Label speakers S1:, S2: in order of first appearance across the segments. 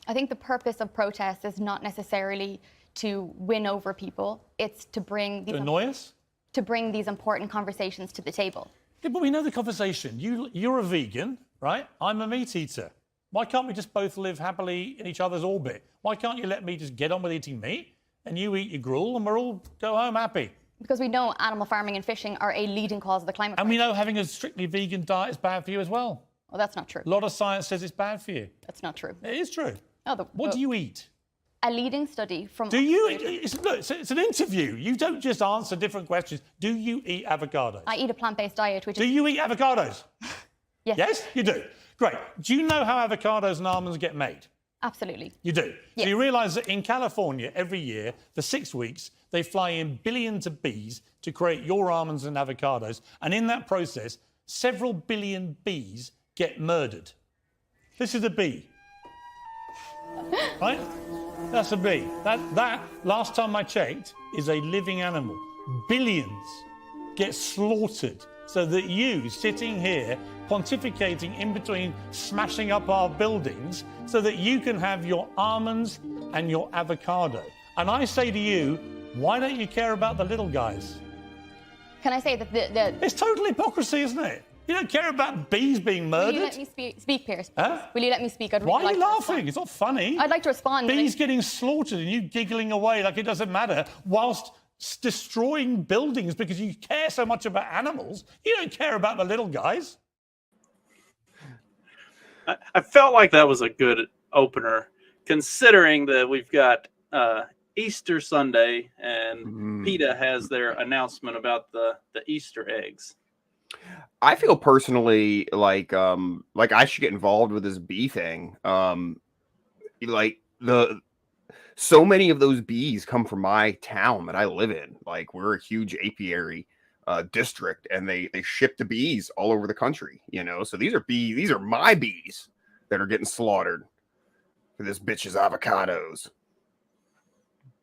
S1: I think the purpose of protests is not necessarily to win over people. It's to bring these to bring these important conversations to the table.
S2: Yeah, but we know the conversation. You're a vegan, right? I'm a meat eater. Why can't we just both live happily in each other's orbit? Why can't you let me just get on with eating meat and you eat your gruel and we'll all go home happy?
S1: Because we know animal farming and fishing are a leading cause of the climate crisis.
S2: And we know having a strictly vegan diet is bad for you as well.
S1: Well, that's not true.
S2: A lot of science says it's bad for you.
S1: That's not true.
S2: It is true.
S1: Oh,
S2: what do you eat?
S1: A leading study from...
S2: Do you? It's an interview. You don't just answer different questions. Do you eat avocados?
S1: I eat a plant-based diet, which
S2: Do you eat avocados?
S1: Yes.
S2: Yes, you do. Great. Do you know how avocados and almonds get made?
S1: Absolutely.
S2: You do?
S1: Yes.
S2: So you realise that in California, every year, for 6 weeks, they fly in billions of bees to create your almonds and avocados. And in that process, several billion bees get murdered. This is a bee. Right? That's a bee. That, last time I checked, is a living animal. Billions get slaughtered so that you, sitting here, pontificating in between smashing up our buildings, so that you can have your almonds and your avocado. And I say to you, why don't you care about the little guys?
S1: Can I say that the...
S2: It's total hypocrisy, isn't it? You don't care about bees being murdered?
S1: Will you let me speak, Pierce?
S2: Huh?
S1: Will you let me speak?
S2: Why are you laughing? It's not funny.
S1: I'd like to respond.
S2: Bees getting slaughtered and you giggling away like it doesn't matter, whilst destroying buildings because you care so much about animals. You don't care about the little guys.
S3: I felt like that was a good opener, considering that we've got Easter Sunday and PETA has their announcement about the Easter eggs.
S4: I feel personally like I should get involved with this bee thing. So many of those bees come from my town that I live in. Like, we're a huge apiary district, and they ship the bees all over the country, you know. So these are my bees that are getting slaughtered for this bitch's avocados.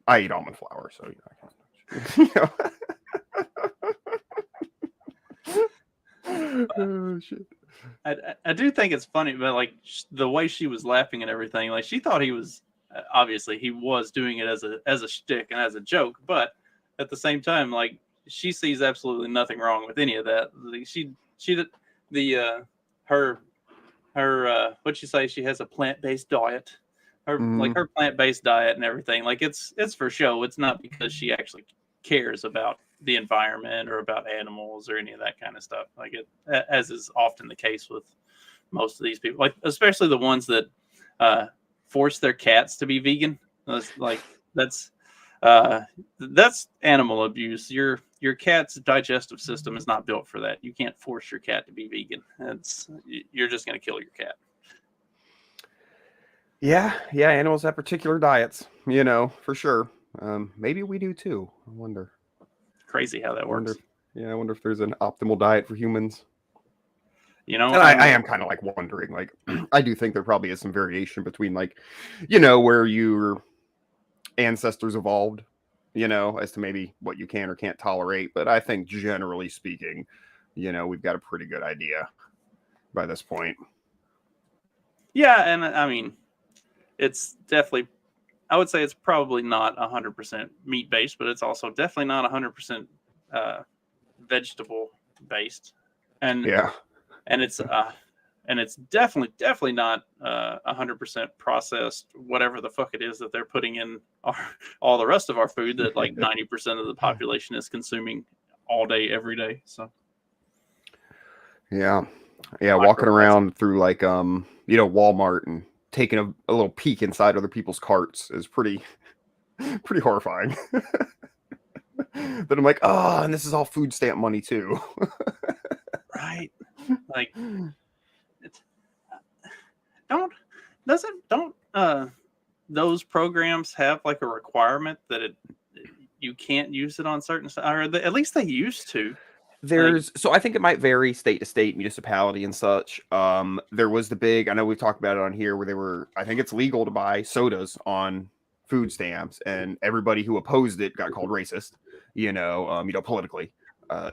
S4: I eat almond flour, so you know. Oh, shit.
S3: I do think it's funny, but like the way she was laughing and everything, like she thought he was obviously he was doing it as a shtick and as a joke, but at the same time, like she sees absolutely nothing wrong with any of that. Her what'd you say? She has a plant-based diet. Her plant-based diet and everything. Like it's for show. It's not because she actually cares about the environment or about animals or any of that kind of stuff, like it, as is often the case with most of these people, like especially the ones that force their cats to be vegan. That's animal abuse. Your cat's digestive system is not built for that. You can't force your cat to be vegan. You're just going to kill your cat.
S4: Yeah, animals have particular diets, you know, for sure. Maybe we do too. I wonder.
S3: Crazy how that works.
S4: I wonder if there's an optimal diet for humans.
S3: You know,
S4: and I am kind of like wondering, like, I do think there probably is some variation between, like, you know, where your ancestors evolved, you know, as to maybe what you can or can't tolerate. But I think generally speaking, you know, we've got a pretty good idea by this point.
S3: Yeah. And I mean, it's definitely, I would say it's probably not 100% meat based, but it's also definitely not 100% vegetable based. And
S4: yeah,
S3: and it's definitely not 100% processed, whatever the fuck it is that they're putting in all the rest of our food that like 90% of the population is consuming all day, every day. So
S4: yeah, walking around through like you know, Walmart and taking a little peek inside other people's carts is pretty horrifying. But I'm like, oh, and this is all food stamp money too.
S3: Right. Like, those programs have like a requirement that you can't use it on certain, or at least they used to.
S4: So I think it might vary state to state, municipality and such. There was the big, I know we've talked about it on here, where I think it's legal to buy sodas on food stamps, and everybody who opposed it got called racist, you know, politically,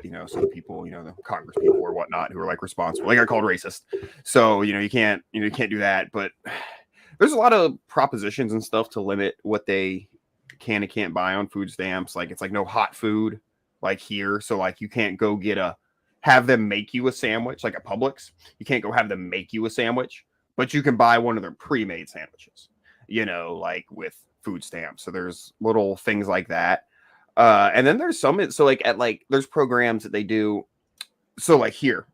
S4: you know, some people, you know, the Congress people or whatnot who are like responsible, they got called racist. So, you know, you can't do that. But there's a lot of propositions and stuff to limit what they can and can't buy on food stamps. Like it's like no hot food like here. So like you can't go have them make you a sandwich like at Publix. You can't go have them make you a sandwich, but you can buy one of their pre-made sandwiches, like with food stamps. So there's little things like that. And then there's there's programs that they do. So like here,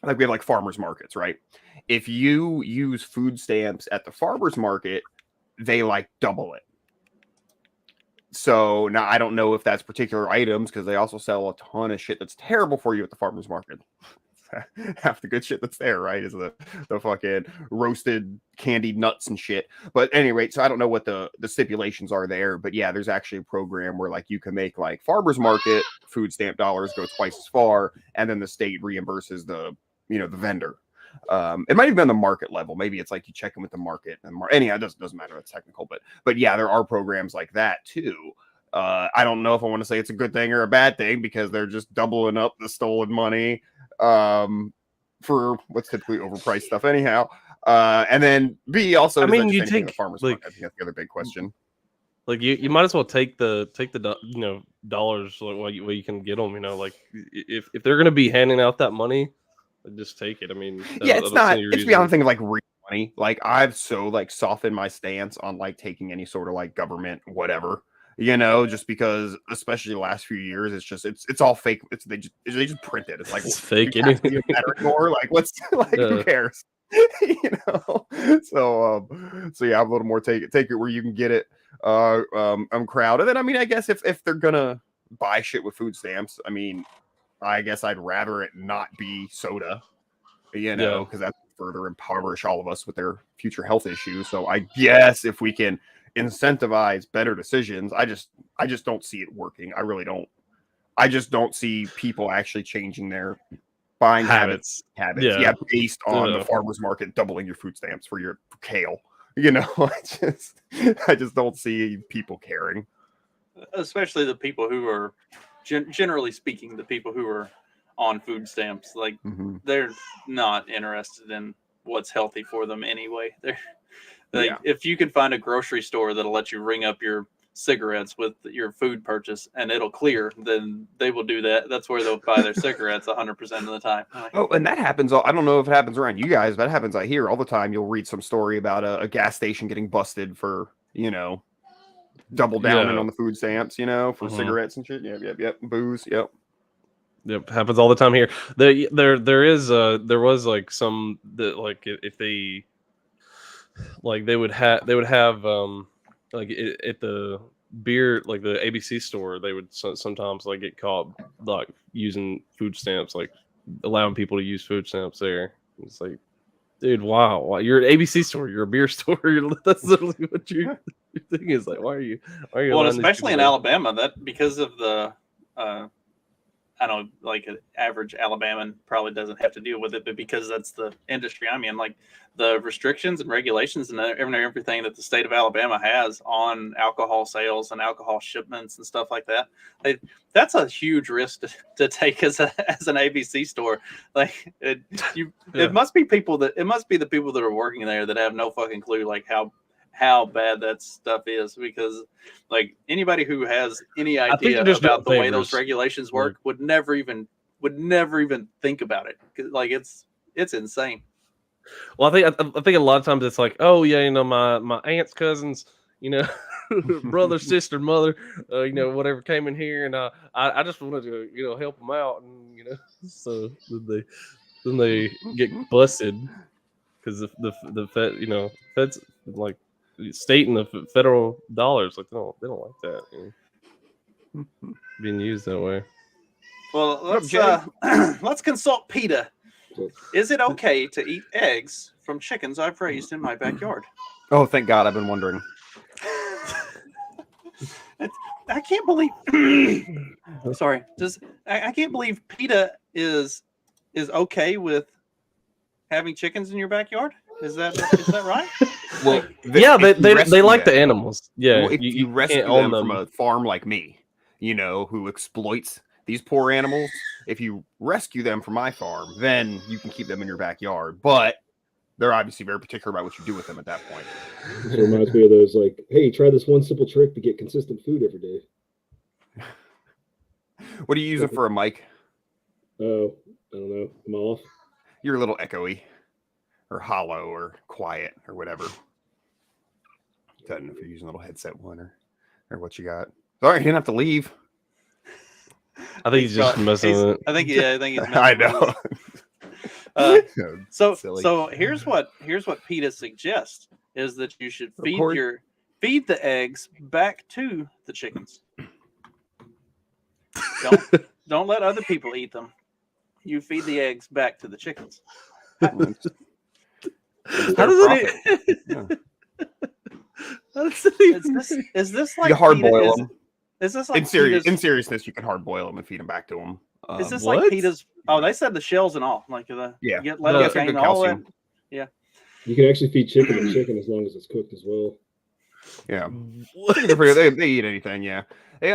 S4: like we have like farmers markets, right? If you use food stamps at the farmers market, they like double it. So now I don't know if that's particular items because they also sell a ton of shit that's terrible for you at the farmers market. Half the good shit that's there, right, is the fucking roasted candied nuts and shit. But anyway, so I don't know what the stipulations are there, but yeah, there's actually a program where like you can make like farmers market food stamp dollars go twice as far, and then the state reimburses the vendor. It might even be on the market level. Maybe it's like you check in with the market and anyhow, it doesn't matter. It's technical, but yeah, there are programs like that too. I don't know if I want to say it's a good thing or a bad thing because they're just doubling up the stolen money for what's typically overpriced stuff anyhow. And then B also,
S5: I mean, you
S4: take
S5: take
S4: farmers
S5: like,
S4: market. I think that's the other big question.
S5: Like you might as well take the dollars like where you can get them. Like if they're gonna be handing out that money, just take it. I mean,
S4: yeah, it's not. It's beyond the thing of like real money. Like I've so like softened my stance on like taking any sort of like government whatever. Just because, especially the last few years, it's all fake. They just print it. It's like
S5: it's fake anyway.
S4: More like what's like who cares? So yeah, I'm a little more take it where you can get it. Crowd, and then I mean, I guess if they're gonna buy shit with food stamps, I mean, I guess I'd rather it not be soda, because that's further impoverish all of us with their future health issues. So I guess if we can incentivize better decisions, I just don't see it working. I really don't. I just don't see people actually changing their buying habits. Yeah, based on the farmers market doubling your food stamps for your kale. I just don't see people caring.
S3: Especially the people who are, generally speaking, the people who are on food stamps. Like, they're not interested in what's healthy for them anyway. They're like, if you can find a grocery store that'll let you ring up your cigarettes with your food purchase and it'll clear, then they will do that. That's where they'll buy their cigarettes 100% of the time.
S4: And that happens. I don't know if it happens around you guys, but it happens I hear all the time. You'll read some story about a gas station getting busted for, double downing on the food stamps, for cigarettes and shit. Yep. Booze.
S5: Yep, happens all the time here. There was like some that like if they like they would have like at the beer, like the ABC store, they would sometimes like get caught like using food stamps, like allowing people to use food stamps there. It's like, dude, wow, you're an ABC store, you're a beer store. That's literally what your thing is. Like, why are you? Well,
S3: especially in Alabama, that because of the I don't know, like an average Alabaman probably doesn't have to deal with it, but because that's the industry I'm in, like the restrictions and regulations and everything that the state of Alabama has on alcohol sales and alcohol shipments and stuff like that, that's a huge risk to take as an ABC store. Like it must be the people that are working there that have no fucking clue like how bad that stuff is, because like anybody who has any idea about the way those regulations work would never even think about it. Like it's insane.
S5: Well, I think a lot of times it's like, oh yeah, my aunt's cousins, brother, sister, mother, whatever came in here, and I just wanted to help them out, and so then they get busted because the feds like state and the federal dollars, like they don't like that being used that way.
S3: Well, let's consult PETA. Is it okay to eat eggs from chickens I've raised in my backyard?
S4: Oh, thank God! I've been wondering.
S3: I can't believe. Sorry, I can't believe PETA is okay with having chickens in your backyard. Is that right?
S5: Well, they like the animals. Yeah,
S4: well, if you rescue them from a farm like me, who exploits these poor animals. If you rescue them from my farm, then you can keep them in your backyard. But they're obviously very particular about what you do with them at that point.
S6: It reminds me of those like, hey, try this one simple trick to get consistent food every day.
S4: What are you using for a mic?
S6: Oh, I don't know. I'm off.
S4: You're a little echoey or hollow or quiet or whatever. I don't know if you're using a little headset one or what you got. All right, you didn't have to leave.
S5: I think he's just messing with it.
S3: I think he's messing
S4: I know.
S3: So here's what PETA suggests is that you should feed the eggs back to the chickens. Don't let other people eat them. You feed the eggs back to the chickens.
S5: How does it?
S3: Is this like
S4: you hard boil them?
S3: Is this like
S4: in seriousness? You can hard boil them and feed them back to them.
S3: Is this like PETA's? Oh, they said the shells and all. Like let it gain all that. Yeah.
S6: You can actually feed chicken as long as it's cooked as well.
S4: Yeah. They eat anything. Yeah. They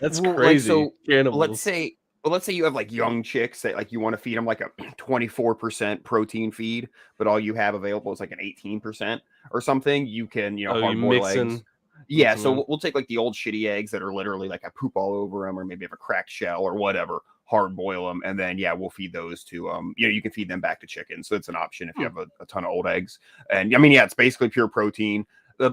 S5: That's crazy.
S4: Like, so let's say you have like young chicks that like you want to feed them like a 24% protein feed, but all you have available is like an 18% or something. You can hard boil eggs. Yeah, so we'll take like the old shitty eggs that are literally like I poop all over them, or maybe have a cracked shell or whatever. Hard boil them, and then we'll feed those to you can feed them back to chickens. So it's an option if you have a ton of old eggs. And I mean, it's basically pure protein. The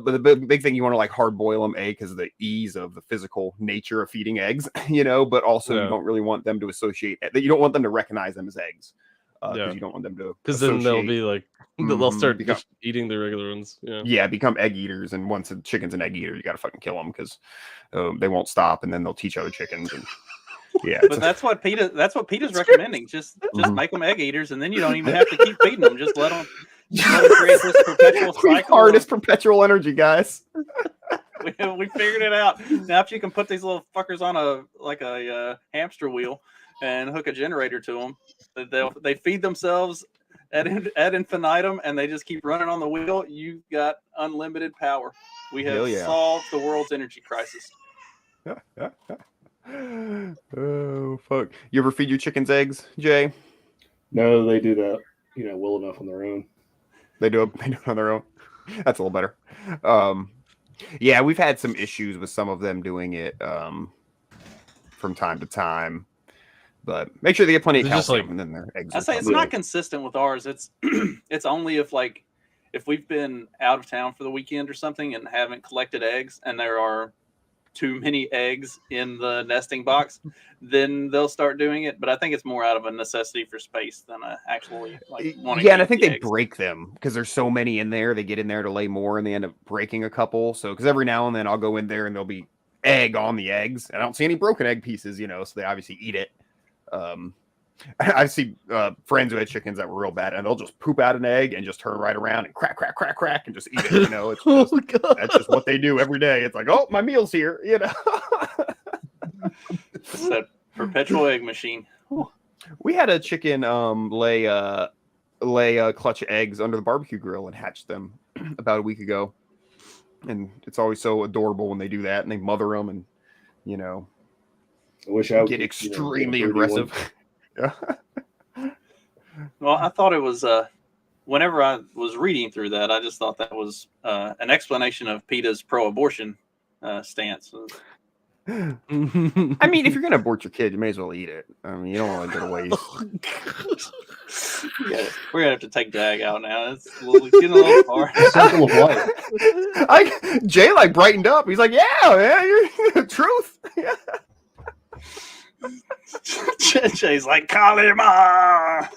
S4: big thing you want to like hard boil them, because of the ease of the physical nature of feeding eggs, but also you don't really want them to associate that. You don't want them to recognize them as eggs. Because you don't want them to.
S5: Because then they'll be like, they'll start just eating the regular ones.
S4: Yeah, become egg eaters. And once a chicken's an egg eater, you got to fucking kill them because they won't stop, and then they'll teach other chickens. And
S3: but that's what PETA's recommending. Just make them egg eaters, and then you don't even have to keep feeding them. Just let them create this perpetual cycle.
S4: Hardest perpetual energy, guys.
S3: We figured it out. Now, if you can put these little fuckers on a hamster wheel and hook a generator to them, they feed themselves ad infinitum, and they just keep running on the wheel. You've got unlimited power. We have solved the world's energy crisis.
S4: Oh fuck! You ever feed your chickens eggs, Jay?
S6: No, they do that. Well enough on their own.
S4: They do it on their own. That's a little better. We've had some issues with some of them doing it from time to time. But make sure they get plenty of calcium, and then their eggs.
S3: I say it's not consistent with ours. It's it's only if we've been out of town for the weekend or something and haven't collected eggs, and there are too many eggs in the nesting box, then they'll start doing it. But I think it's more out of a necessity for space than actually wanting.
S4: Yeah, and I think they break them because there's so many in there. They get in there to lay more, and they end up breaking a couple. So because every now and then I'll go in there and there'll be egg on the eggs, and I don't see any broken egg pieces. So they obviously eat it. I see friends who had chickens that were real bad, and they'll just poop out an egg and just turn right around and crack, and just eat it. It's just, that's just what they do every day. It's like, oh, my meal's here.
S3: It's that perpetual egg machine.
S4: We had a chicken lay clutch eggs under the barbecue grill and hatched them about a week ago, and it's always so adorable when they do that, and they mother them, and
S6: I wish I would
S4: get extremely aggressive.
S3: Well, I thought it was whenever I was reading through that, I just thought that was an explanation of PETA's pro-abortion stance.
S4: I mean, if you're gonna abort your kid, you may as well eat it. I mean, you don't want to go to waste.
S3: We're gonna have to take Dag out now. It's getting a little far.
S6: Simple of life.
S4: Jay brightened up. He's like, "Yeah, man, you're truth." Yeah.
S3: Jay's like, call him on.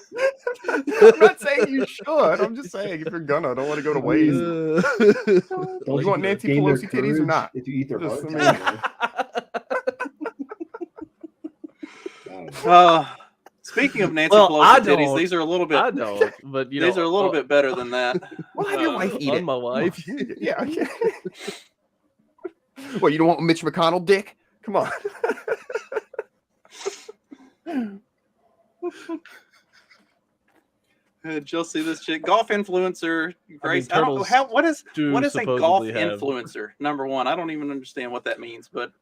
S4: I'm not saying you should. I'm just saying if you're gonna, I don't want to go to waste.
S6: Don't
S4: you want Nancy Pelosi titties or not?
S6: If you eat their
S3: Speaking of Nancy Pelosi titties, these are a little bit.
S5: I don't, but
S3: these are a little bit better than that.
S4: Well, have your wife eat it.
S5: My wife.
S4: Yeah. Well, you don't want Mitch McConnell dick? Come on.
S3: Did y'all see this chick? Golf influencer Grace. I don't know what is a golf influencer? Number one, I don't even understand what that means. But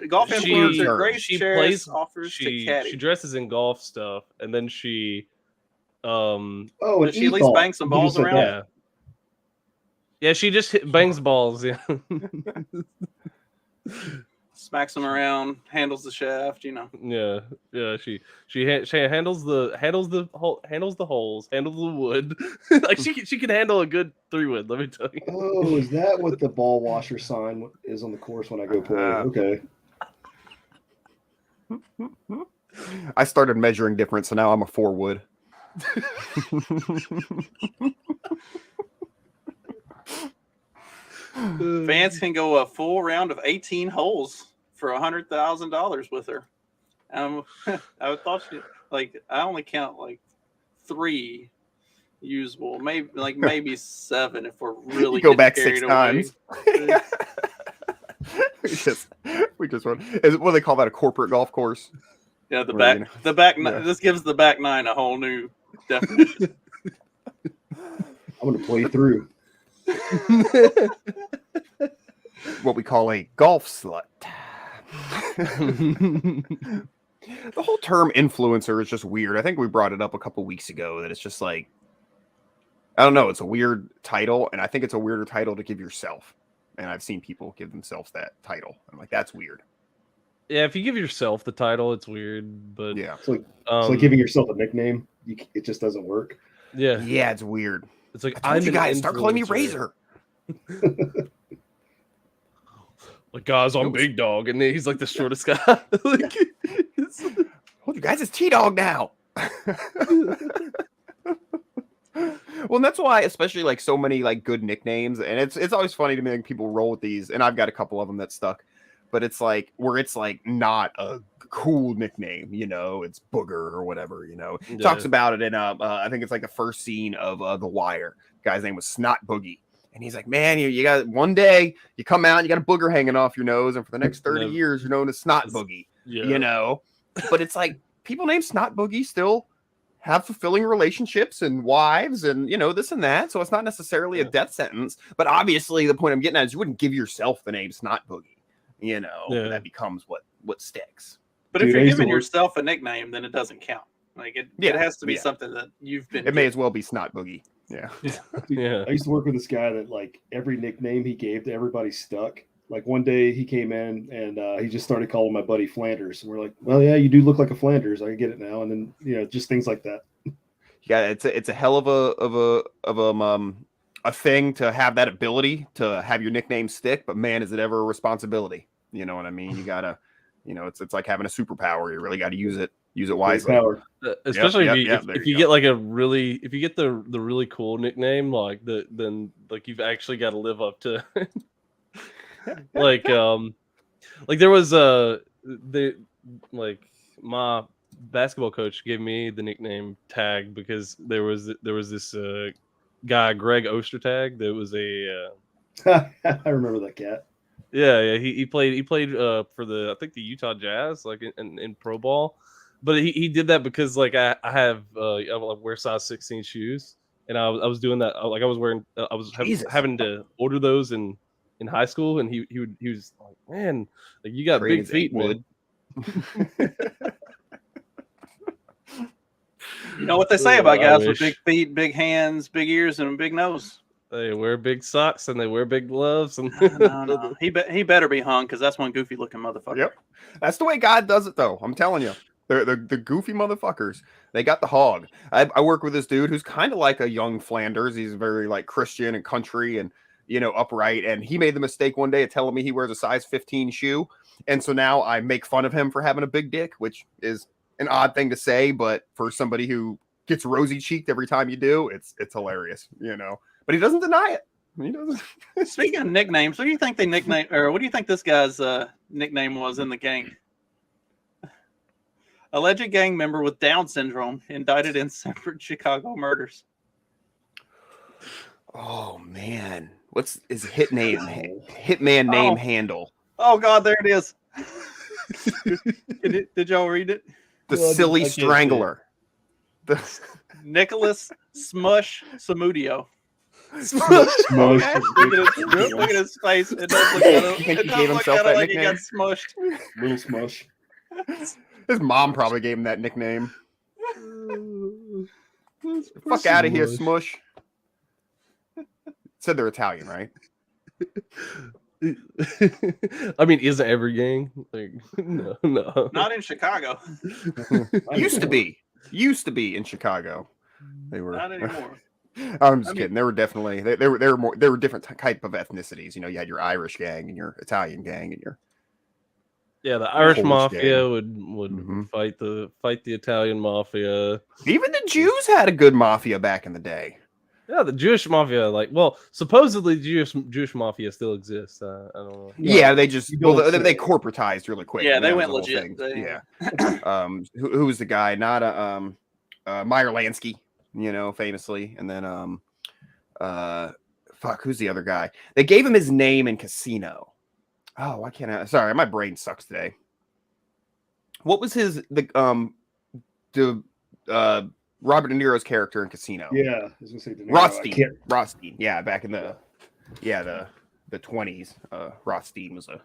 S3: golf influencer Grace offers to caddy.
S5: She dresses in golf stuff, and then she
S6: Oh,
S3: Does she at least bang some balls around?
S5: Yeah. Yeah, she just bangs balls. Yeah.
S3: Smacks them around, handles the shaft.
S5: Yeah. She handles the holes, handles the wood. Like she can handle a good 3-wood. Let me tell you.
S6: Oh, is that what the ball washer sign is on the course when I go play? Okay.
S4: I started measuring different, so now I'm a 4-wood.
S3: Vance can go a full round of 18 holes for $100,000 with her. I thought I only count 3 usable, maybe 7 if we're really
S4: go back
S3: carried
S4: 6
S3: away.
S4: times. we just won. What do they call that? A corporate golf course?
S3: Yeah, the back. This gives the back 9 a whole new definition.
S6: I'm going to play through.
S4: What we call a golf slut. The whole term influencer is just weird. I think we brought it up a couple weeks ago that it's just I don't know. It's a weird title, and I think it's a weirder title to give yourself. And I've seen people give themselves that title. I'm like, that's weird.
S5: Yeah, if you give yourself the title, it's weird. But
S4: yeah,
S6: it's like giving yourself a nickname. It just doesn't work.
S4: Yeah, it's weird.
S5: It's like
S4: I told you guys, start calling me Razor.
S5: Like, guys, I'm Big Dog, and he's like the shortest guy.
S4: Told you guys, it's T-Dog now. Well, and that's why, especially so many good nicknames, and it's always funny to me when people roll with these, and I've got a couple of them that stuck, but it's where it's not a cool nickname, it's Booger or whatever,
S5: Yeah.
S4: Talks about it in I think it's the first scene of The Wire. Guy's name was Snot Boogie. And he's like, man, you got one day you come out, and you got a booger hanging off your nose, and for the next 30 years, you're known as Snot Boogie.
S5: Yeah.
S4: But it's people named Snot Boogie still have fulfilling relationships and wives and this and that. So it's not necessarily a death sentence. But obviously, the point I'm getting at is you wouldn't give yourself the name Snot Boogie. That becomes what sticks.
S3: But if you're giving yourself a nickname, then it doesn't count. It has to be something that you've been.
S4: It may as well be Snot Boogie. Yeah.
S6: Yeah. I used to work with this guy that every nickname he gave to everybody stuck. One day he came in and he just started calling my buddy Flanders. And we're like, well, yeah, you do look like a Flanders. I get it now. And then, just things like that.
S4: Yeah. It's a hell of a thing to have that ability to have your nickname stick, but man, is it ever a responsibility? You know what I mean? You gotta, it's like having a superpower. You really got to use it wisely.
S5: Especially if you get if you get the really cool nickname, then you've actually got to live up to. There was my basketball coach gave me the nickname Tag because there was this guy Greg Ostertag that was
S6: I remember that cat.
S5: Yeah, he played for I think the Utah Jazz in pro ball, but he did that because I wear size 16 shoes, and I was doing that I was having to order those in high school, and he was like, man, you got big feet, man.
S3: You know what they say about guys with big feet, big hands, big ears, and a big nose.
S5: They wear big socks and they wear big gloves. And
S3: no. He better be hung because that's one goofy looking motherfucker.
S4: Yep, that's the way God does it, though. I'm telling you, the goofy motherfuckers. They got the hog. I work with this dude who's kind of like a young Flanders. He's very Christian and country and upright. And he made the mistake one day of telling me he wears a size 15 shoe, and so now I make fun of him for having a big dick, which is an odd thing to say, but for somebody who gets rosy cheeked every time you do, it's hilarious, But he doesn't deny it. He doesn't.
S3: Speaking of nicknames, what do you think what do you think this guy's nickname was in the gang? Alleged gang member with Down syndrome indicted in separate Chicago murders.
S4: Oh man, what's his hitman name handle?
S3: Oh God, there it is. Did y'all read it?
S4: The Silly Strangler.
S3: Nicholas Smush Samudio.
S6: Smush.
S3: Look at his face. It does look at him. It does look at him like he got smushed.
S6: Little Smush.
S4: His mom probably gave him that nickname. Fuck out of here, Smush. Said they're Italian, right?
S5: I mean, isn't every gang like no?
S3: Not in Chicago.
S4: Used to be in Chicago. They were
S3: Not anymore.
S4: I'm just kidding. They were definitely they were different type of ethnicities. You know, you had your Irish gang and your Italian gang and your
S5: the Irish
S4: Polish
S5: mafia
S4: gang.
S5: would fight the Italian mafia.
S4: Even the Jews had a good mafia back in the day.
S5: Yeah, the Jewish mafia, supposedly Jewish mafia still exists. I don't know.
S4: Yeah, they just they corporatized really quick.
S3: Yeah, they went legit.
S4: Who was the guy? Not Meyer Lansky, you know, famously, and then who's the other guy? They gave him his name in Casino. Oh, why can't I? Sorry, my brain sucks today. What was Robert De Niro's character in Casino?
S6: Yeah, I was gonna say
S4: Rothstein. Yeah, back in the 20s. Rothstein was a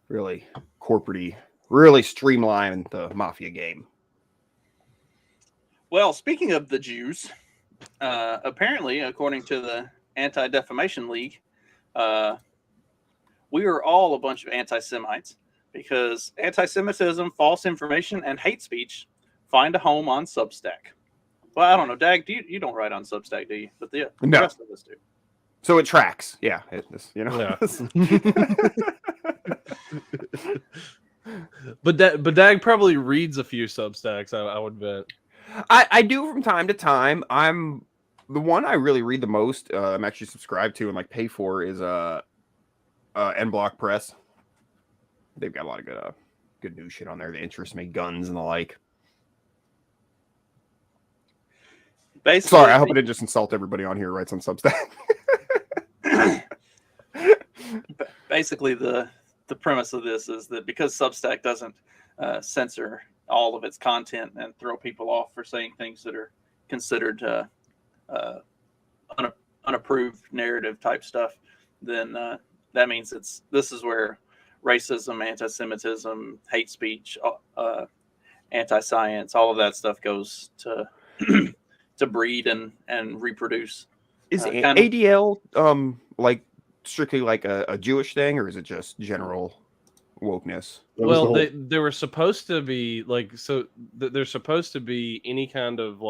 S4: really corporate-y, really streamlined the mafia game.
S3: Well, speaking of the Jews, apparently, according to the Anti-Defamation League, we are all a bunch of anti-Semites because anti-Semitism, false information, and hate speech find a home on Substack. Well, I don't know, Dag, you don't write on Substack, do you? But the rest of us do.
S4: So it tracks. Yeah.
S5: Yeah. But Dag probably reads a few Substacks, I would bet.
S4: I do from time to time. I'm the one I really read the most. I'm actually subscribed to and like pay for is N Block Press. They've got a lot of good news shit on there that interests me, guns and the like.
S3: Basically,
S4: sorry, I hope I didn't just insult everybody on here who writes on Substack.
S3: Basically, the premise of this is that because Substack doesn't censor all of its content and throw people off for saying things that are considered unapproved narrative type stuff, then that means this is where racism, anti-Semitism, hate speech, anti-science, all of that stuff goes to to breed and reproduce.
S4: Is ADL like strictly like a Jewish thing, or is it just general wokeness?
S5: Well, they were supposed to be they're supposed to be any kind of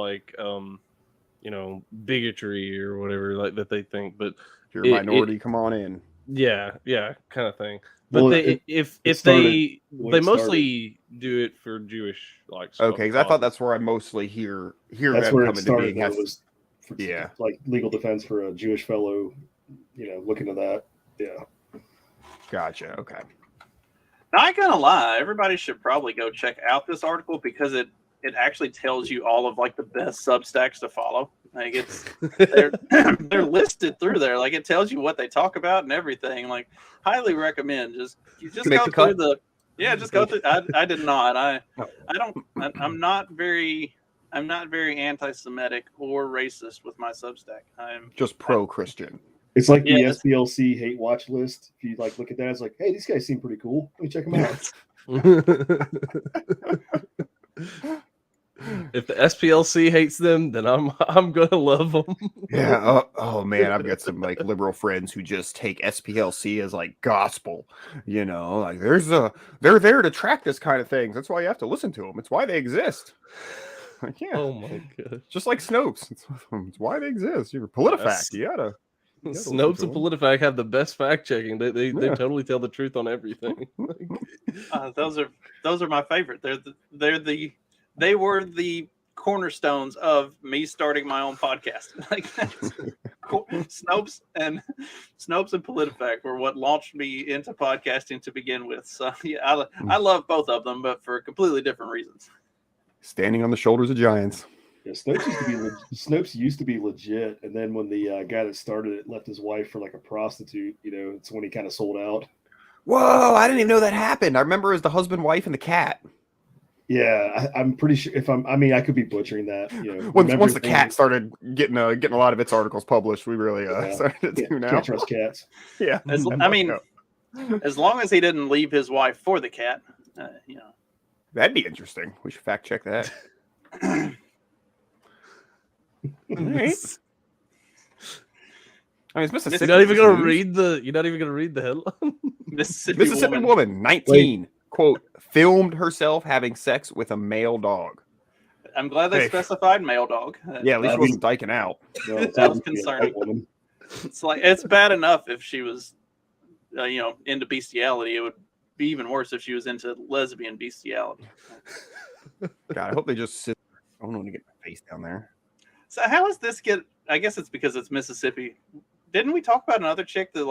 S5: bigotry or whatever like that they think, but
S4: if you're a minority, come on in.
S5: Yeah, kind of thing. But they mostly do it for Jewish stuff.
S4: Okay, because I thought that's where I mostly hear
S6: that's
S4: them
S6: where
S4: coming
S6: it started,
S4: to being.
S6: Was for, like legal defense for a Jewish fellow, looking to that. Yeah.
S4: Gotcha. Okay.
S3: Not gonna lie, everybody should probably go check out this article because it actually tells you all of the best Substacks to follow. Like they're listed through there. Like it tells you what they talk about and everything. Like highly recommend. Just go through just go through. I did not. I'm not very anti-Semitic or racist with my Substack. I'm
S4: just pro-Christian.
S6: It's like the SPLC hate watch list. If you look at that, it's like, hey, these guys seem pretty cool. Let me check them out.
S5: If the SPLC hates them, then I'm gonna love them.
S4: Yeah. Oh man, I've got some liberal friends who just take SPLC as gospel. They're there to track this kind of things. That's why you have to listen to them. It's why they exist. Yeah.
S5: Oh my god.
S4: Just like Snopes. It's why they exist. You're PolitiFact. You gotta
S5: Snopes and PolitiFact have the best fact checking. They totally tell the truth on everything.
S3: Those are my favorite. They were the cornerstones of me starting my own podcast. Snopes and PolitiFact were what launched me into podcasting to begin with. So yeah, I love both of them, but for completely different reasons.
S4: Standing on the shoulders of giants.
S6: Yeah, Snopes used to be legit, and then when the guy that started it left his wife for a prostitute, it's when he kind of sold out.
S4: Whoa! I didn't even know that happened. I remember it was the husband, wife, and the cat.
S6: Yeah, I'm pretty sure. I could be butchering that.
S4: Once the cat started getting a lot of its articles published, we really started to tune out.
S6: Can't trust cats.
S4: Yeah,
S3: as long as he didn't leave his wife for the cat,
S4: That'd be interesting. We should fact check that. Right. I mean, it's Mississippi.
S5: You're not even gonna
S4: News.
S5: read the. You're not even gonna read the headline.
S3: Mississippi
S4: woman, 19, quote, filmed herself having sex with a male dog.
S3: I'm glad they specified male dog.
S4: Yeah, at least she wasn't dyking out.
S6: No,
S3: That was concerning. It's like it's bad enough if she was, into bestiality. It would be even worse if she was into lesbian bestiality.
S4: God, I hope they just sit. I don't want to get my face down there.
S3: So how does this get? I guess it's because it's Mississippi. Didn't we talk about another chick that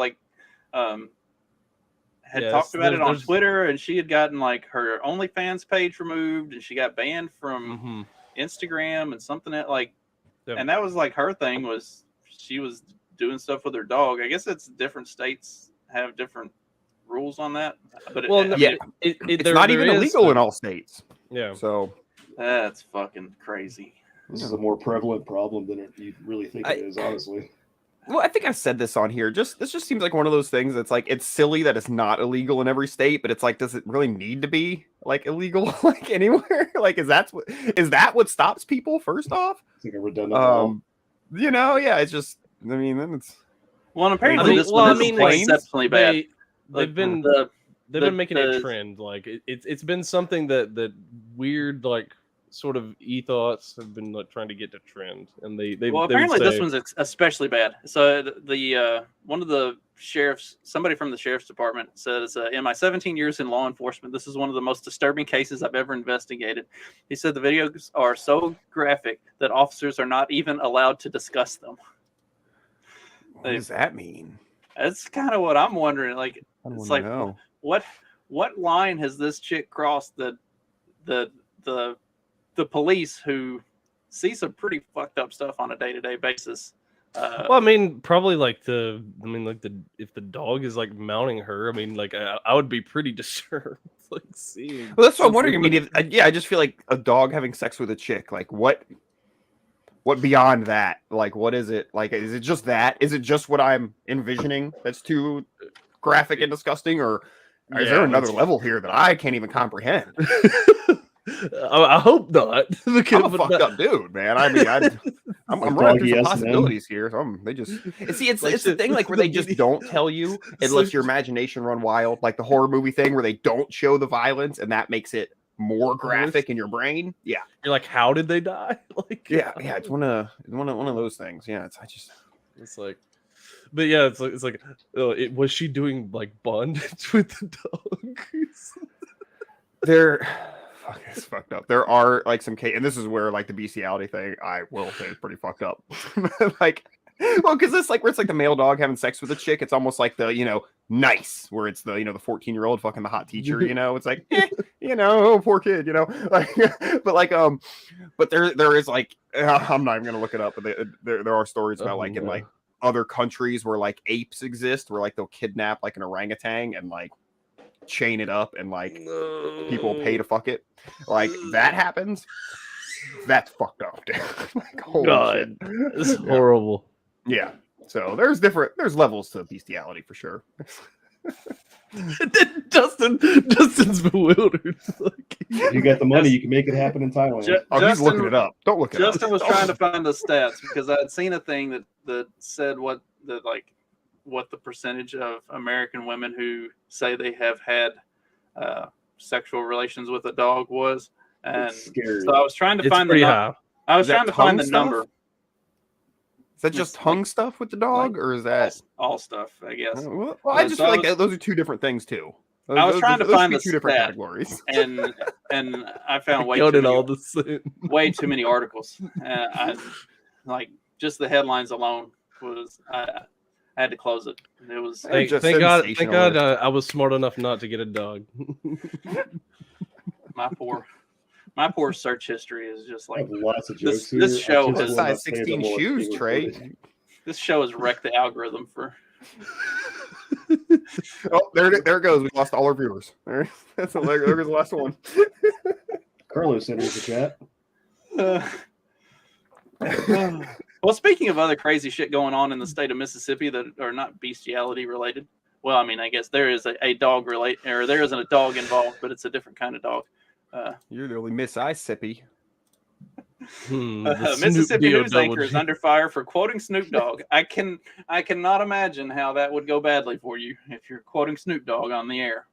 S3: had talked about it on Twitter, and she had gotten like her OnlyFans page removed, and she got banned from Instagram and something and that was like her thing was she was doing stuff with her dog. I guess it's different states have different rules on that, but
S4: it's not even illegal in all states.
S5: Yeah,
S4: so
S3: that's fucking crazy.
S6: This is a more prevalent problem than you really think it is, honestly.
S4: Well, I think I've said this on here. This just seems like one of those things that's like it's silly that it's not illegal in every state, but it's like, does it really need to be like illegal like anywhere? Like, is that what stops people? First off,
S6: it's like a redundant.
S4: It's just. I mean, then it's.
S3: Well, apparently this one is exceptionally bad.
S5: They've been making a trend. Like it's been something that weird like sort of ethos have been like trying to get to trend, and
S3: apparently this one's especially bad. So the one of the sheriffs, somebody from the sheriff's department says, in my 17 years in law enforcement, this is one of the most disturbing cases I've ever investigated. He said the videos are so graphic that officers are not even allowed to discuss them.
S4: What does that mean?
S3: That's kind of what I'm wondering. Like, it's like, what line has this chick crossed that the police who see some pretty fucked up stuff on a day-to-day basis?
S5: Well, I mean, probably if the dog is like mounting her, I mean, like I would be pretty disturbed. Like seeing.
S4: Well, that's what I'm wondering. I mean, I just feel like a dog having sex with a chick. Like, what beyond that? Like, what is it? Like, is it just that? Is it just what I'm envisioning that's too graphic and disgusting, or is there another level here that I can't even comprehend?
S5: I hope not.
S4: I'm a fucked up dude, man. I mean, I'm running through some possibilities here. So it's the thing like where they just don't tell you and lets your imagination run wild, like the horror movie thing where they don't show the violence and that makes it more graphic in your brain. Yeah,
S5: you're like, how did they die? Like,
S4: yeah, it's one of those things. Yeah,
S5: it's like. But yeah, it's like was she doing like bondage with the dog?
S4: It's fucked up. There are like some and this is where like the bestiality thing I will say is pretty fucked up. Like, well, because it's like where it's like the male dog having sex with a chick. It's almost like the nice where it's the the 14-year-old fucking the hot teacher. It's like oh poor kid. Like, but there is like I'm not even gonna look it up, but there are stories about in like other countries where like apes exist, where like they'll kidnap like an orangutan and like chain it up and like people pay to fuck it. Like that happens. That's fucked up, dude. Like, holy
S5: God,
S4: shit.
S5: It's horrible.
S4: Yeah. So there's levels to bestiality for sure.
S5: Justin's bewildered.
S6: If you got the money, you can make it happen in Thailand.
S4: He's looking it up. Don't look it up.
S3: Justin was trying to find the stats because I had seen a thing that said what the percentage of American women who say they have had sexual relations with a dog was, and so I was trying to find the number.
S4: Is that just tongue stuff with the dog, or is that
S3: all stuff? I guess.
S4: Well, I just feel like those are two different things too.
S3: I was trying to find the
S4: two different categories,
S3: and I found way too many articles. I like just the headlines alone was I had to close it. It was
S5: thank God I was smart enough not to get a dog.
S3: My poor search history is just like
S6: lots of jokes.
S3: This show
S4: has size 16 shoes, Trey.
S3: This show has wrecked the algorithm for.
S4: Oh, there it goes. We lost all our viewers. There goes the last one.
S6: Carlos enters the
S3: chat. Well, speaking of other crazy shit going on in the state of Mississippi that are not bestiality related, well, I mean, I guess there is a dog there isn't a dog involved, but it's a different kind of dog.
S4: You're the only Miss Sippy.
S3: Mississippi news anchor is under fire for quoting Snoop Dogg. I cannot imagine how that would go badly for you if you're quoting Snoop Dogg on the air.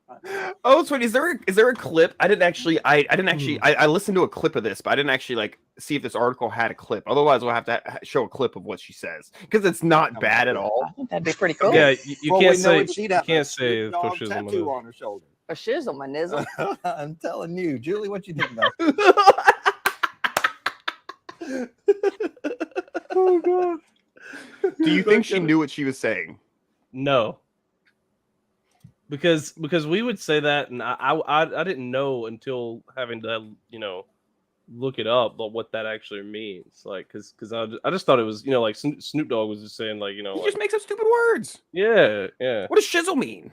S4: Oh, sweet. Is there a clip? I listened to a clip of this, but I didn't actually like see if this article had a clip. Otherwise, we'll have to show a clip of what she says because it's not bad at all.
S7: I think that'd be pretty cool.
S5: Yeah, you can't say for
S8: tattoo on her shoulder.
S7: A shizzle, my nizzle.
S8: I'm telling you, Julie, what you think about it?
S4: Oh god. Do you think she knew what she was saying?
S5: No. Because we would say that, and I didn't know until having to look it up what that actually means. Like, because I just thought it was like Snoop Dogg was just saying like
S4: he just makes up stupid words.
S5: Yeah.
S4: What does shizzle mean?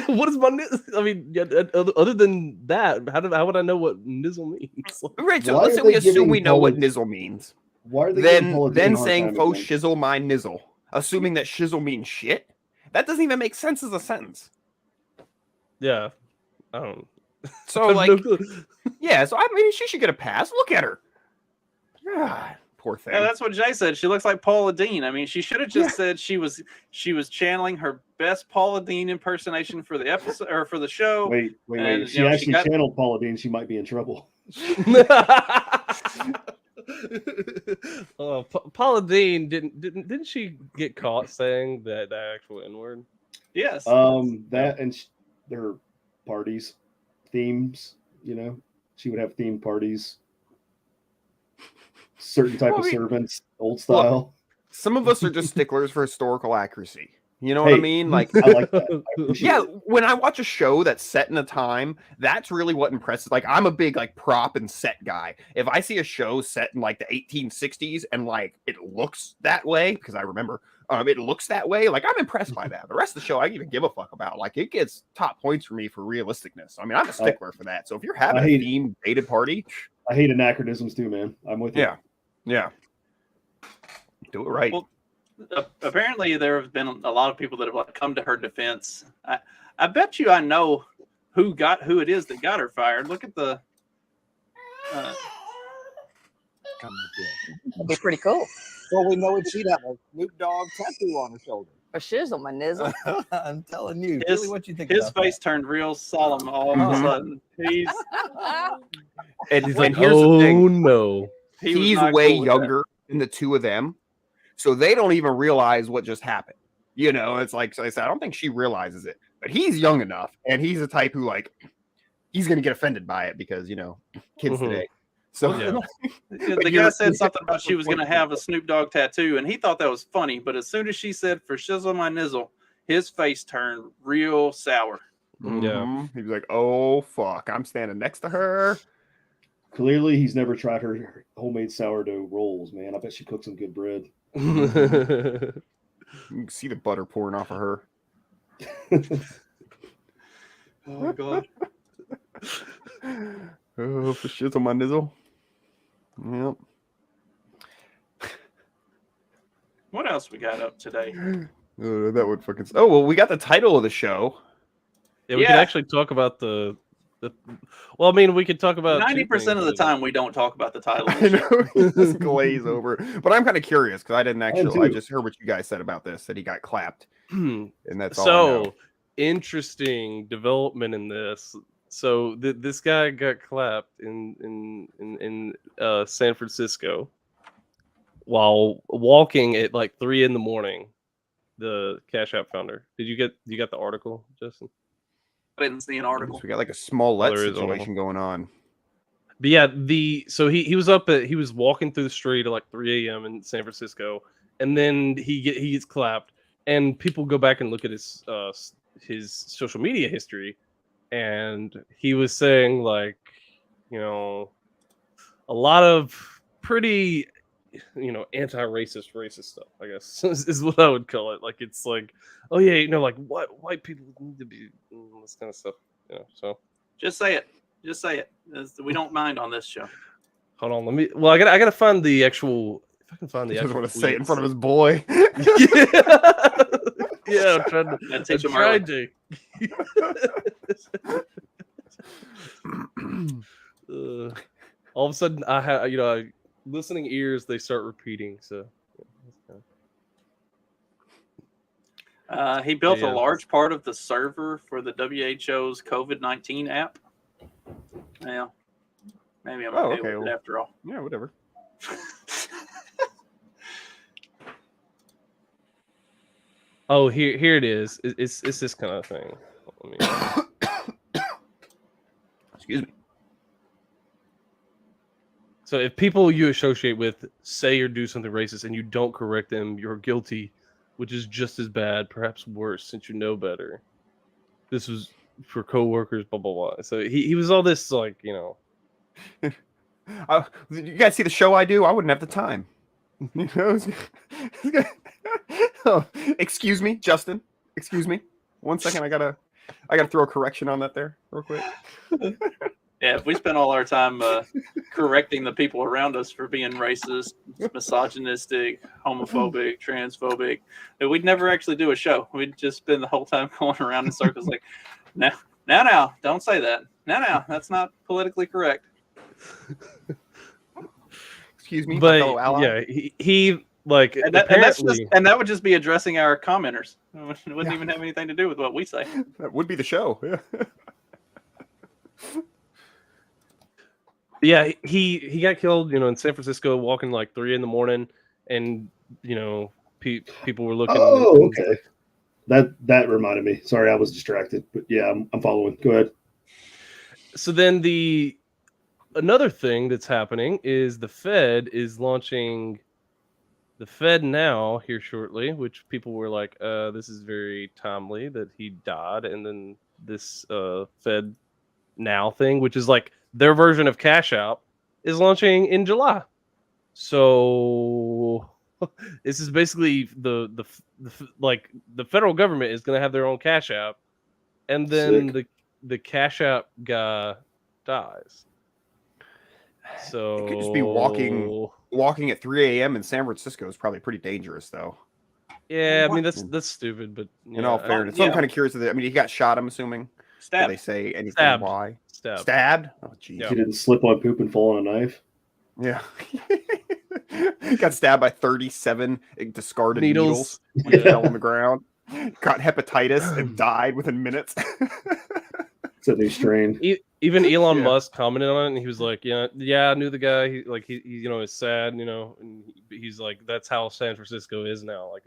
S5: What is my I mean, other than that, how would I know what nizzle means?
S4: Right. So let's say we assume we know what nizzle means.
S6: Why are they
S4: then saying faux shizzle my nizzle, assuming that shizzle means shit? That doesn't even make sense as a sentence.
S5: Yeah, I don't.
S4: So like, yeah. So I mean, she should get a pass. Look at her. God, poor thing.
S3: Yeah, that's what Jay said. She looks like Paula Deen. I mean, she should have just said she was channeling her best Paula Deen impersonation for the episode or for the show.
S6: Wait. If she actually channeled Paula Deen, she might be in trouble.
S5: Paula Deen didn't she get caught saying that actual N-word?
S3: Yes.
S6: That and their parties, themes. She would have themed parties. Certain type of servants, old style.
S4: Look, some of us are just sticklers for historical accuracy. You know what I mean? Like,
S6: I like that.
S4: Yeah, when I watch a show that's set in a time, that's really what impresses. Like, I'm a big like prop and set guy. If I see a show set in like the 1860s and like it looks that way, because I remember it looks that way, like I'm impressed by that. The rest of the show, I don't even give a fuck about. Like, it gets top points for me for realisticness. I mean, I'm a stickler for that. So if you're having a themed dated party,
S6: I hate anachronisms too, man. I'm with you.
S4: Yeah. Do it right.
S3: Well, apparently there have been a lot of people that have like come to her defense. I bet you I know who it is that got her fired. Look at the
S7: That'd be pretty cool.
S8: Well, we know what she'd have a Snoop Dogg tattoo on her shoulder.
S7: A shizzle, my nizzle.
S8: I'm telling you, Julie, what you think
S3: his
S8: about
S3: face turned real solemn all of a sudden. He's
S4: and here's the thing.
S5: No.
S4: He's way younger than the two of them, so they don't even realize what just happened. It's like, so I said, I don't think she realizes it, but he's young enough, and he's the type who like he's gonna get offended by it because kids today. So
S3: the guy said something about she was gonna have a Snoop Dogg tattoo, and he thought that was funny. But as soon as she said "for shizzle my nizzle," his face turned real sour.
S5: Yeah,
S4: he was like, "Oh fuck, I'm standing next to her."
S6: Clearly, he's never tried her homemade sourdough rolls, man. I bet she cooks some good bread.
S4: You can see the butter pouring off of her.
S3: Oh god.
S4: Oh, for shizzle my nizzle. Yep.
S3: What else we got up today?
S4: That would fucking. Oh well, we got the title of the show.
S5: Yeah, we can actually talk about the. Well, I mean, we could talk about
S3: 90% of the time we don't talk about the title.
S4: I know, just glaze over. But I'm kind of curious because I didn't actually. I just heard what you guys said about this, that he got clapped, and that's all. So
S5: interesting development in this. So this guy got clapped in San Francisco while walking at like 3 a.m. The CashApp founder. You got the article, Justin?
S3: I didn't see an article.
S4: So we got like a small situation going on.
S5: But yeah, so he was he was walking through the street at like 3 a.m. in San Francisco, and then he gets clapped, and people go back and look at his social media history, and he was saying like, a lot of pretty anti-racist stuff, I guess is what I would call it. Like, it's like, oh yeah, like white people need to be this kind of stuff, so
S3: just say it. We don't mind on this show.
S5: Hold on, I gotta find the actual, if I can find the
S4: I
S5: actual
S4: just want to say it in front of his boy.
S5: Yeah, I'm trying to all of a sudden I have listening ears. They start repeating. So
S3: he built
S5: yeah.
S3: a large part of the server for the WHO's COVID-19 app. Yeah, maybe I'm okay with it after all.
S4: Yeah, whatever.
S5: Oh, here it is. It's this kind of thing.
S4: Excuse me.
S5: So if people you associate with say or do something racist and you don't correct them, you're guilty, which is just as bad, perhaps worse, since you know better. This was for coworkers, blah blah blah. So he was all this like,
S4: you guys see the show I do? I wouldn't have the time. You know? Oh, excuse me, Justin. Excuse me. 1 second, I gotta throw a correction on that there real quick.
S3: Yeah, if we spend all our time correcting the people around us for being racist, misogynistic, homophobic, transphobic, we'd never actually do a show. We'd just spend the whole time going around in circles like, now, don't say that. Now, that's not politically correct.
S4: Excuse me,
S5: but
S4: fellow ally.
S5: yeah, he like
S3: and that would just be addressing our commenters. It wouldn't even have anything to do with what we say.
S4: That would be the show.
S5: Yeah, he got killed, in San Francisco, walking like 3 a.m, and people were looking.
S6: Oh, okay. That reminded me. Sorry, I was distracted, but yeah, I'm following. Go ahead.
S5: So then another thing that's happening is the Fed is launching the Fed Now here shortly, which people were like, this is very timely that he died, and then this Fed Now thing, which is like their version of CashApp, is launching in July. So this is basically the federal government is going to have their own CashApp, and then the CashApp guy dies. So
S4: it could just be walking at 3 a.m. in San Francisco is probably pretty dangerous, though.
S5: Yeah, I mean that's stupid, but
S4: in all fairness, so I'm kind of curious. I mean, he got shot. I'm assuming.
S3: Stabbed.
S4: Did they say anything?
S5: Stabbed.
S4: Why?
S5: Stabbed.
S4: Oh, geez.
S6: He didn't slip on poop and fall on a knife.
S4: Yeah. Got stabbed by 37 discarded needles.
S5: Yeah.
S4: Fell on the ground. Got hepatitis and died within minutes.
S6: It's a new strain.
S5: Even Elon Musk commented on it, and he was like, "Yeah, I knew the guy. He is sad, and he's like, that's how San Francisco is now. Like,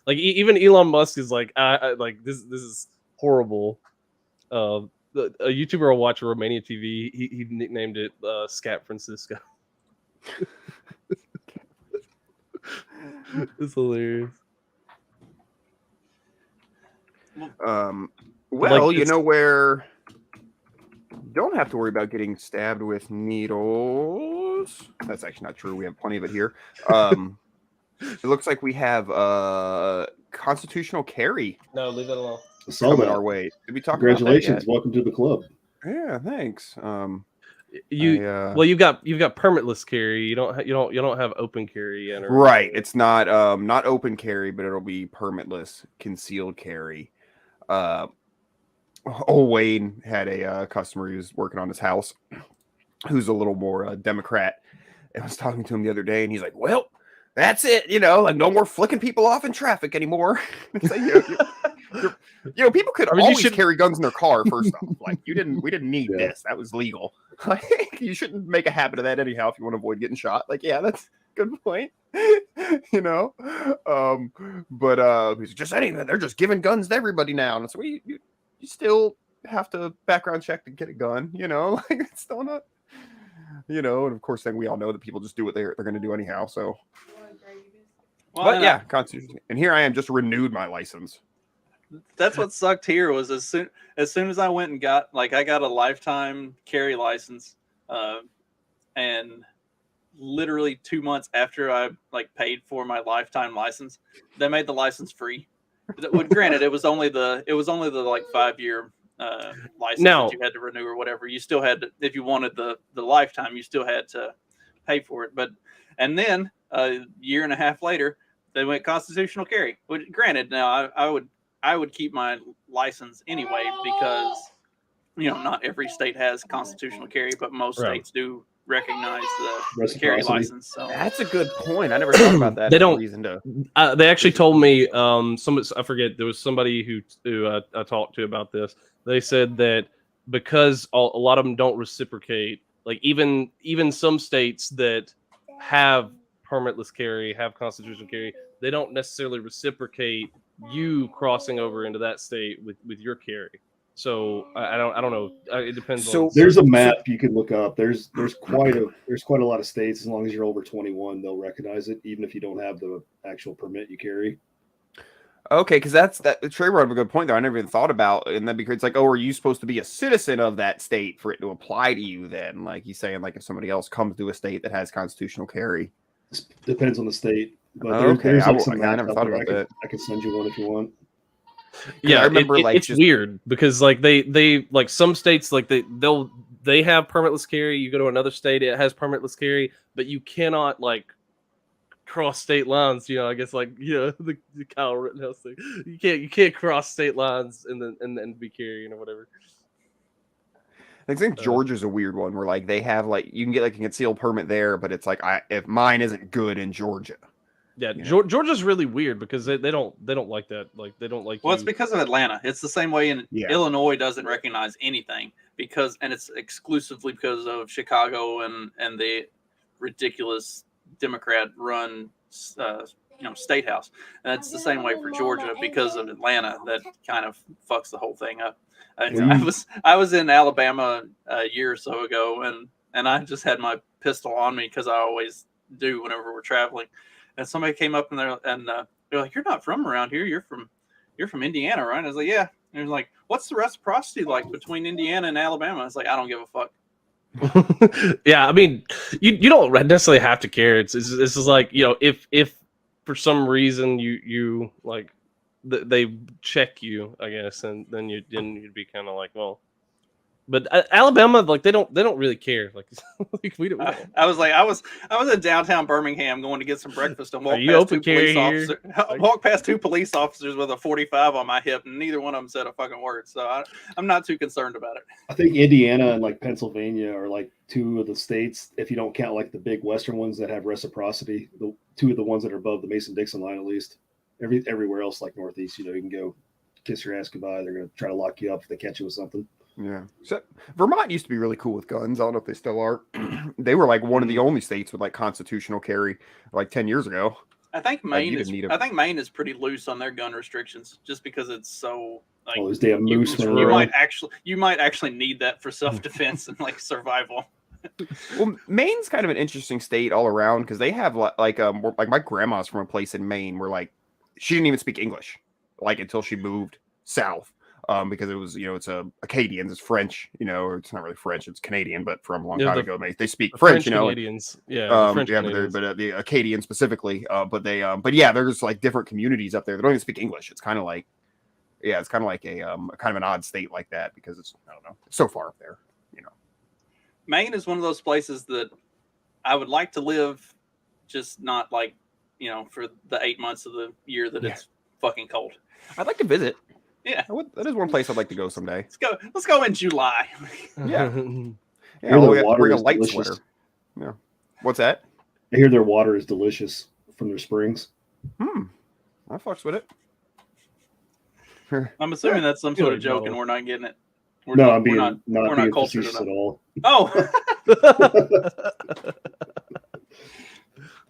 S5: even Elon Musk is like, this is horrible." A YouTuber will watch Romania TV. He nicknamed it Scat Francisco. It's hilarious.
S4: Well,
S5: like,
S4: you know where you don't have to worry about getting stabbed with needles. That's actually not true. We have plenty of it here. It looks like we have constitutional carry.
S5: No, leave it alone.
S4: Coming our way. Did we talk
S6: Congratulations!
S4: About that yet?
S6: Welcome to the club.
S4: Yeah, thanks.
S5: You've got permitless carry. You don't have open carry yet.
S4: Right. It's not open carry, but it'll be permitless concealed carry. Old Wayne had a customer he was working on his house who's a little more Democrat. I was talking to him the other day, and he's like, "Well, that's it. Like no more flicking people off in traffic anymore." It's like, people could always carry guns in their car. First off, like we didn't need this. That was legal. Like you shouldn't make a habit of that anyhow if you want to avoid getting shot. Like, yeah, that's a good point. But he's just anything. They're just giving guns to everybody now, and so you still have to background check to get a gun. Like it's still not. And of course, then we all know that people just do what they're going to do anyhow. So, Constitution. And here I am, just renewed my license.
S3: That's what sucked here was as soon as I went and got I got a lifetime carry license, and literally 2 months after I paid for my lifetime license, they made the license free. Granted, it was only the 5-year license that you had to renew or whatever. You still had to, if you wanted the lifetime, you still had to pay for it. And then a year and a half later, they went constitutional carry. Which, granted, now I would keep my license anyway because not every state has constitutional carry, but most states do recognize the carry
S6: Reciprocity.
S3: license. So
S4: That's a good point. I never thought about that.
S5: They
S4: as a
S5: don't-
S4: reason to.
S5: They actually told me somebody, I forget, there was somebody who I talked to about this. They said that because a lot of them don't reciprocate, like even some states that have permitless carry, have constitutional carry, they don't necessarily reciprocate you crossing over into that state with your carry. So I don't know. It depends.
S4: So-
S5: on
S6: There's a map you can look up. There's quite a lot of states. As long as you're over 21, they'll recognize it, even if you don't have the actual permit you carry.
S4: Okay, because that Trey brought up a good point there. I never even thought about, and then because it's like, oh, are you supposed to be a citizen of that state for it to apply to you? Then, like he's saying, like if somebody else comes to a state that has constitutional carry,
S6: Depends on the state. But
S4: Okay,
S6: there's
S4: I
S6: like some
S4: will- I
S6: maps
S4: never
S6: out
S4: thought
S6: there.
S4: about that.
S6: I can send you one if you want.
S5: Yeah,
S4: I remember, like,
S5: it's
S4: just-
S5: weird because like they like some states like they have permitless carry. You go to another state, it has permitless carry, but you cannot like cross state lines. I guess like the Kyle Rittenhouse thing. You can't cross state lines and then be carrying or whatever.
S4: I think Georgia's a weird one where like they have like you can get like a concealed permit there, but it's like if mine isn't good in Georgia.
S5: Yeah, Georgia's really weird because they don't like that. Like they don't like.
S3: Well, it's because of Atlanta. It's the same way in Illinois doesn't recognize anything and it's exclusively because of Chicago and the ridiculous Democrat-run state house. And it's the same way for Georgia because of Atlanta that kind of fucks the whole thing up. I was in Alabama a year or so ago, and I just had my pistol on me because I always do whenever we're traveling. And somebody came up and they're like, "You're not from around here. You're from Indiana, right?" I was like, "Yeah." And he was like, "What's the reciprocity like between Indiana and Alabama?" I was like, "I don't give a fuck."
S5: Yeah, I mean, you don't necessarily have to care. It's just like if for some reason you like they check you, I guess, and then you'd be kind of like, well. But Alabama, like they don't really care. Like, we don't.
S3: I was in downtown Birmingham going to get some breakfast and walked past two police officers with a 45 on my hip, and neither one of them said a fucking word. So I'm not too concerned about it.
S6: I think Indiana and like Pennsylvania are like two of the states, if you don't count like the big Western ones that have reciprocity, the two of the ones that are above the Mason-Dixon line at least. Everywhere else like Northeast, you can go kiss your ass goodbye. They're gonna try to lock you up if they catch you with something.
S4: Yeah. So Vermont used to be really cool with guns. I don't know if they still are. They were like one of the only states with like constitutional carry like 10 years ago.
S3: I think Maine is pretty loose on their gun restrictions just because it's so like
S6: those damn moose.
S3: You might actually need that for self-defense and like survival.
S4: Well, Maine's kind of an interesting state all around because they have like my grandma's from a place in Maine where like she didn't even speak English like until she moved south. Because it was, it's Acadians, it's French, or it's not really French, it's Canadian, but from a long time ago, they speak French,
S5: Canadians,
S4: Canadians. But the Acadians specifically, but there's like different communities up there that don't even speak English. It's kind of like, it's kind of like a kind of an odd state like that because it's, I don't know, it's so far up there,
S3: Maine is one of those places that I would like to live, just not like, for the 8 months of the year that it's fucking cold.
S4: I'd like to visit.
S3: Yeah,
S4: that is one place I'd like to go someday.
S3: Let's go in July.
S4: Yeah,
S6: I hear their water
S4: bring a
S6: is
S4: light
S6: delicious.
S4: sweater. Yeah, what's that?
S6: I hear their water is delicious from their springs.
S4: I fucks with it.
S3: I'm assuming that's some sort of joke, and we're not getting it.
S6: We're not being
S3: cultured
S6: facetious
S3: enough
S6: at all.
S3: Oh,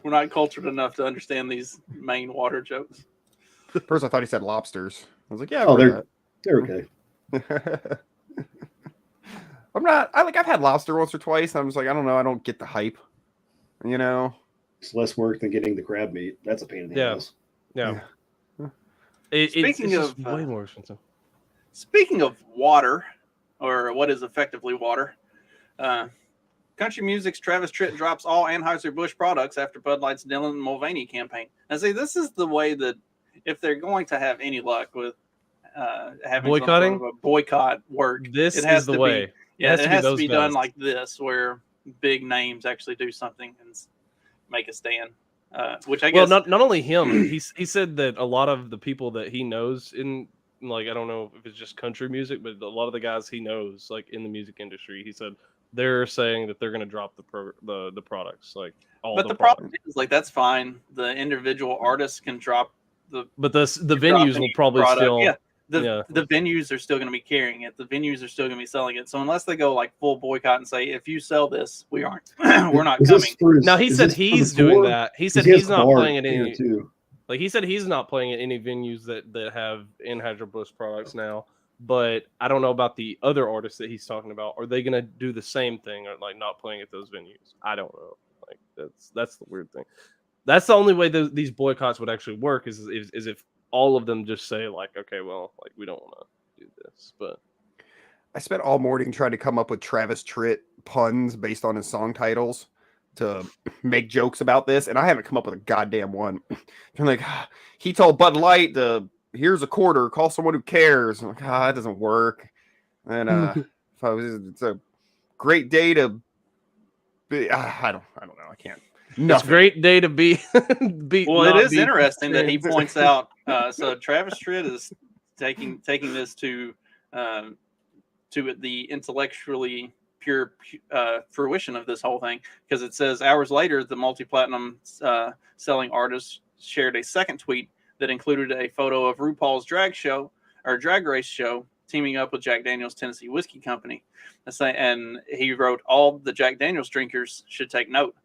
S3: we're not cultured enough to understand these Maine water jokes.
S4: First, I thought he said lobsters. I was like, yeah.
S6: They're okay.
S4: I've had lobster once or twice. I'm just like, I don't know. I don't get the hype.
S6: It's less work than getting the crab meat. That's a pain in the ass.
S5: Yeah.
S3: Speaking of
S5: way more expensive.
S3: Speaking of water, or what is effectively water, country music's Travis Tritt drops all Anheuser-Busch products after Bud Light's Dylan Mulvaney campaign. And see, this is the way that if they're going to have any luck with having
S5: boycotting,
S3: some sort of a boycott work,
S5: this is the way.
S3: It has to be done like this, where big names actually do something and make a stand. Which I guess.
S5: Well, not only him. He said that a lot of the people that he knows in, like, I don't know if it's just country music, but a lot of the guys he knows, like in the music industry, he said they're saying that they're going to drop the products, like all
S3: But
S5: the
S3: the problem
S5: products.
S3: is, like, that's fine. The individual artists can drop
S5: But the
S3: drop
S5: venues will
S3: any
S5: probably
S3: product.
S5: still
S3: Yeah.
S5: yeah.
S3: The venues are still going to be carrying it. The venues are still going to be selling it. So unless they go like full boycott and say, if you sell this, we aren't, we're not coming.
S5: Now he said he's doing that. He said
S6: he has
S5: he's
S6: a
S5: not
S6: bar
S5: playing at
S6: here,
S5: any.
S6: too.
S5: Like he said, he's not playing at any venues that have Anheuser-Busch products now. But I don't know about the other artists that he's talking about. Are they going to do the same thing, or like not playing at those venues? I don't know. Like that's the weird thing. That's the only way these boycotts would actually work is if all of them just say like, okay, well, like we don't want to do this. But
S4: I spent all morning trying to come up with Travis Tritt puns based on his song titles to make jokes about this, and I haven't come up with a goddamn one. I'm like, he told Bud Light here's a quarter, call someone who cares. I'm like, that doesn't work. And it's a great day to be, I don't know. I can't. Nothing.
S5: It's a great day to be.
S3: Well, it is interesting that he points out. So Travis Tritt is taking this to the intellectually pure fruition of this whole thing, because it says hours later, the multi-platinum selling artist shared a second tweet that included a photo of RuPaul's drag race show teaming up with Jack Daniel's Tennessee Whiskey Company. And he wrote, all the Jack Daniel's drinkers should take note.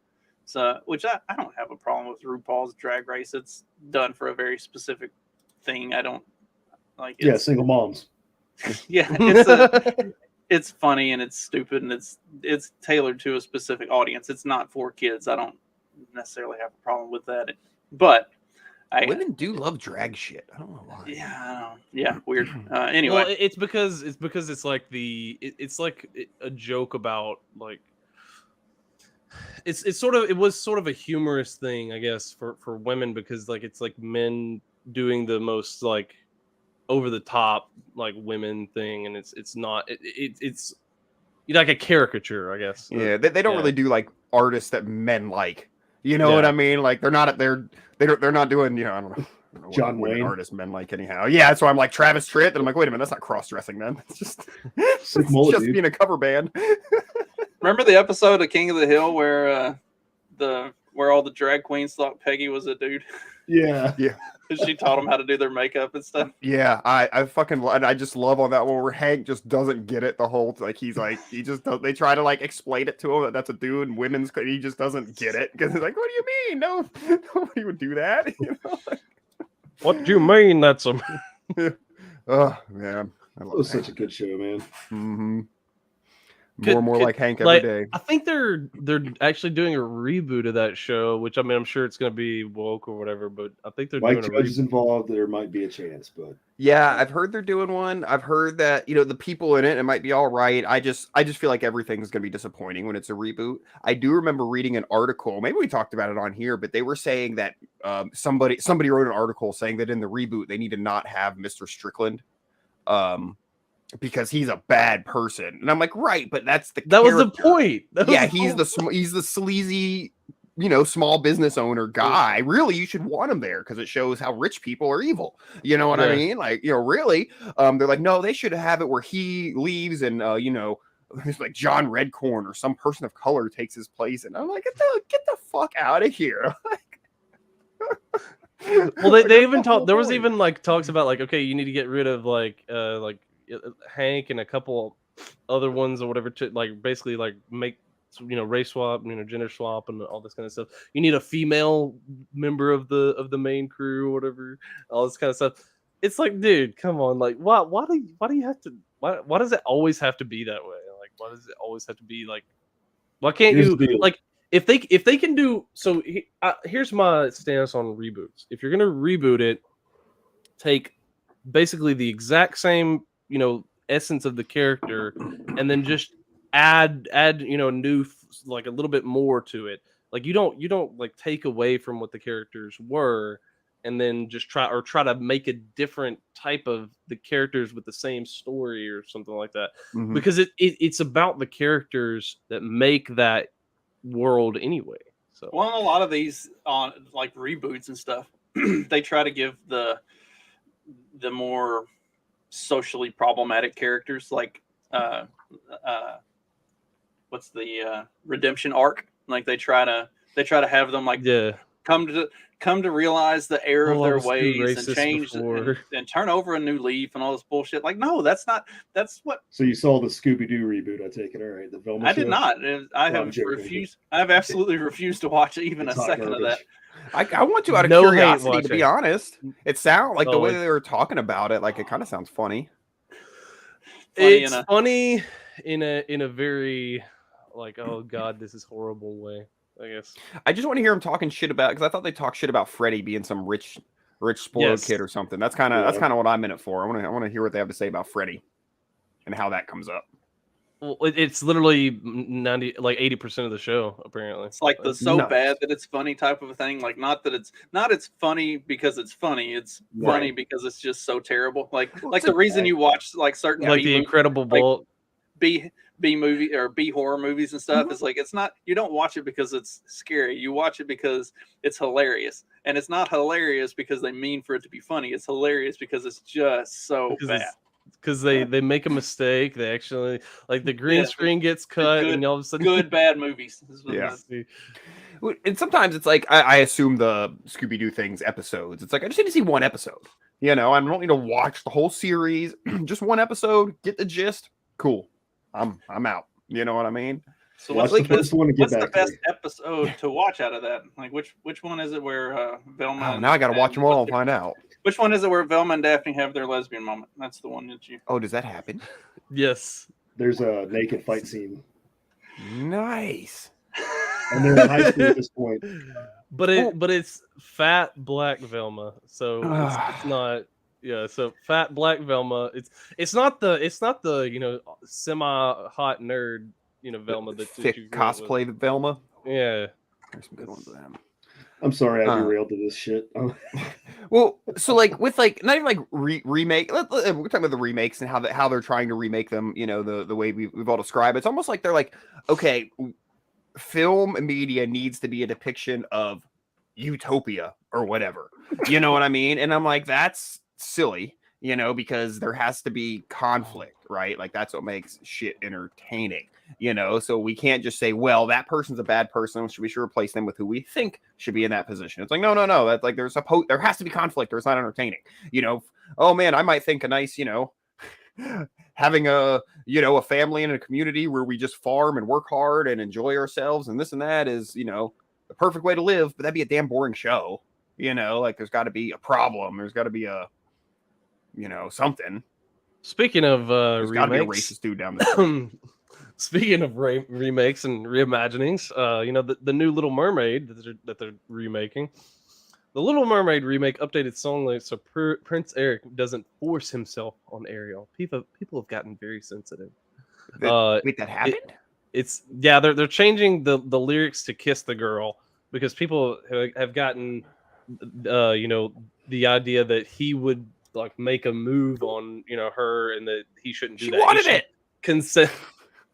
S3: So, which I don't have a problem with RuPaul's drag race. It's done for a very specific thing. I don't like.
S6: Yeah, single moms.
S3: Yeah, it's funny and it's stupid and it's tailored to a specific audience. It's not for kids. I don't necessarily have a problem with that. But
S4: women do love drag shit. I don't know why.
S3: Yeah, I don't know. Yeah, weird. Anyway,
S5: well, it's because it's like it's like a joke about like. It was sort of a humorous thing, I guess, for women, because like it's like men doing the most like over the top like women thing, and it's not it's like a caricature, I guess.
S4: Yeah, they don't really do like artists that men like. You know what I mean? Like they're not doing, I don't know.
S6: John
S4: what
S6: Wayne
S4: artists men like anyhow. Yeah, so I'm like Travis Tritt, and I'm like, wait a minute, that's not cross dressing, man. It's just being a cover band.
S3: Remember the episode of King of the Hill where all the drag queens thought Peggy was a dude?
S6: Yeah.
S3: She taught them how to do their makeup and stuff.
S4: Yeah, I just love on that one where Hank just doesn't get it the whole he just does, they try to like explain it to him that that's a dude and women's, he just doesn't get it because he's like, what do you mean? No, nobody would do that.
S5: What do you mean that's a
S4: oh man,
S6: that was such a good show, man.
S4: Mm-hmm. More like Hank every day.
S5: I think they're actually doing a reboot of that show, which I mean I'm sure it's going to be woke or whatever, but I think they're
S6: Mike
S5: doing
S6: Judge is involved. There might be a chance, but
S4: yeah, I've heard they're doing one. I've heard that the people in it might be all right. I just feel like everything's going to be disappointing when it's a reboot. I do remember reading an article. Maybe we talked about it on here, but they were saying that somebody wrote an article saying that in the reboot they need to not have Mr. Strickland. Because he's a bad person, and I'm like, right, but that was
S5: the point.
S4: He's the sleazy, small business owner guy. Really, you should want him there because it shows how rich people are evil. You know what I mean? Like, really. They're like, no, they should have it where he leaves, and there's like John Redcorn or some person of color takes his place, and I'm like, get the fuck out of here.
S5: Well, they even talked. There was even like talks about like, okay, you need to get rid of like Hank and a couple other ones or whatever to like basically like make race swap, gender swap and all this kind of stuff. You need a female member of the main crew or whatever, all this kind of stuff. It's like, dude, come on, like why do you have to why does it always have to be that way? Like why does it always have to be like why can't you like if they can do so here's my stance on reboots. If you're gonna reboot it, take basically the exact same essence of the character and then just add new like a little bit more to it. Like you don't like take away from what the characters were and then just try to make a different type of the characters with the same story or something like that. Mm-hmm. Because it's about the characters that make that world anyway. So
S3: well, a lot of these on like reboots and stuff, they try to give the more socially problematic characters like what's the redemption arc. Like they try to have them like come to realize the error of their ways and change and turn over a new leaf and all this bullshit. Like, no, that's what.
S6: So you saw the Scooby-Doo reboot, I take it. All right, the Velma
S3: I did
S6: show?
S3: not. I have refused. I've absolutely refused to watch even a second of that.
S4: I want to out of curiosity, to be honest. It sounds like the way they were talking about it, like it kind of sounds funny.
S5: It's funny in a very like, oh god, this is horrible way, I guess.
S4: I just want to hear him talking shit about, because I thought they talked shit about Freddy being some rich spoiled kid or something. That's kind of what I'm in it for. I want to hear what they have to say about Freddy and how that comes up.
S5: Well, it's literally 80% of the show, apparently.
S3: It's like the bad that it's funny type of a thing. Like, not it's funny because it's funny. It's funny because it's just so terrible. Like the reason you watch like certain
S5: like the Incredible Bulk,
S3: B movie or B horror movies and stuff. It's like, it's not, you don't watch it because it's scary. You watch it because it's hilarious. And it's not hilarious because they mean for it to be funny. It's hilarious because it's just so bad.
S5: Because they make a mistake. They actually, like, the green screen gets cut, and all of a sudden,
S3: good bad movies.
S4: And sometimes it's like I assume the Scooby-Doo thing's episodes. It's like I just need to see one episode. I don't need to watch the whole series. Just one episode, get the gist. Cool. I'm out. You know what I mean?
S3: So what's the best episode to watch out of that? Like which one is it where Velma?
S4: Oh, now I got to watch them all and find out.
S3: Which one is it where Velma and Daphne have their lesbian moment? That's the one that you.
S4: Oh, does that happen?
S5: Yes.
S6: There's a naked fight scene.
S4: Nice.
S6: And they're in high school at this point.
S5: But it's fat black Velma, so it's not. Yeah, so fat black Velma. It's not the semi hot nerd Velma that
S4: thick cosplay Velma.
S5: Yeah,
S4: there's some good ones of them.
S6: I'm sorry I derailed to this shit.
S4: Well, so like with like not even like remake. We're talking about the remakes and how they're trying to remake them. The way we've all described. It's almost like they're like, okay, film and media needs to be a depiction of utopia or whatever. You know what I mean? And I'm like, that's silly, because there has to be conflict, right? Like that's what makes shit entertaining, so we can't just say, well, that person's a bad person, we should replace them with who we think should be in that position. It's like, no, that's like there has to be conflict or it's not entertaining. Oh man, I might think a nice, having a family and a community where we just farm and work hard and enjoy ourselves and this and that is the perfect way to live, but that'd be a damn boring show. Like there's got to be a problem, there's got to be a something.
S5: Speaking of
S4: there's got to be a
S5: remakes,
S4: racist dude down there.
S5: Speaking of remakes and reimaginings, the new Little Mermaid that they're remaking. The Little Mermaid remake updated song lyrics so Prince Eric doesn't force himself on Ariel. People have gotten very sensitive.
S4: Wait, that happened?
S5: They're changing the lyrics to "Kiss the Girl" because people have gotten the idea that he would like make a move on her and that he shouldn't do that.
S4: She wanted it.
S5: Consent.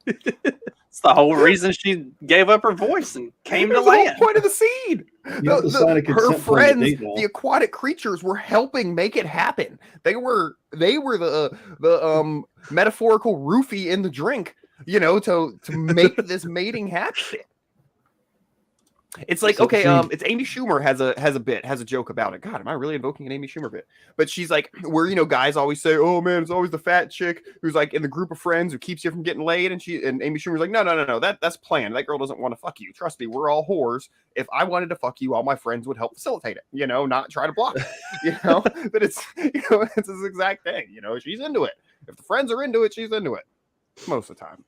S3: It's the whole reason she gave up her voice and came to
S4: the
S3: land.
S4: whole point of the scene. Her friends, the aquatic creatures, were helping make it happen. They were the metaphorical roofie in the drink, to make this mating happen. It's like, okay, it's Amy Schumer has a joke about it. God, am I really invoking an Amy Schumer bit? But she's like, where guys always say, oh man, it's always the fat chick who's like in the group of friends who keeps you from getting laid, and Amy Schumer's like, no, that's planned. That girl doesn't want to fuck you. Trust me, we're all whores. If I wanted to fuck you, all my friends would help facilitate it. Not try to block it. But it's it's this exact thing. She's into it. If the friends are into it, she's into it most of the time.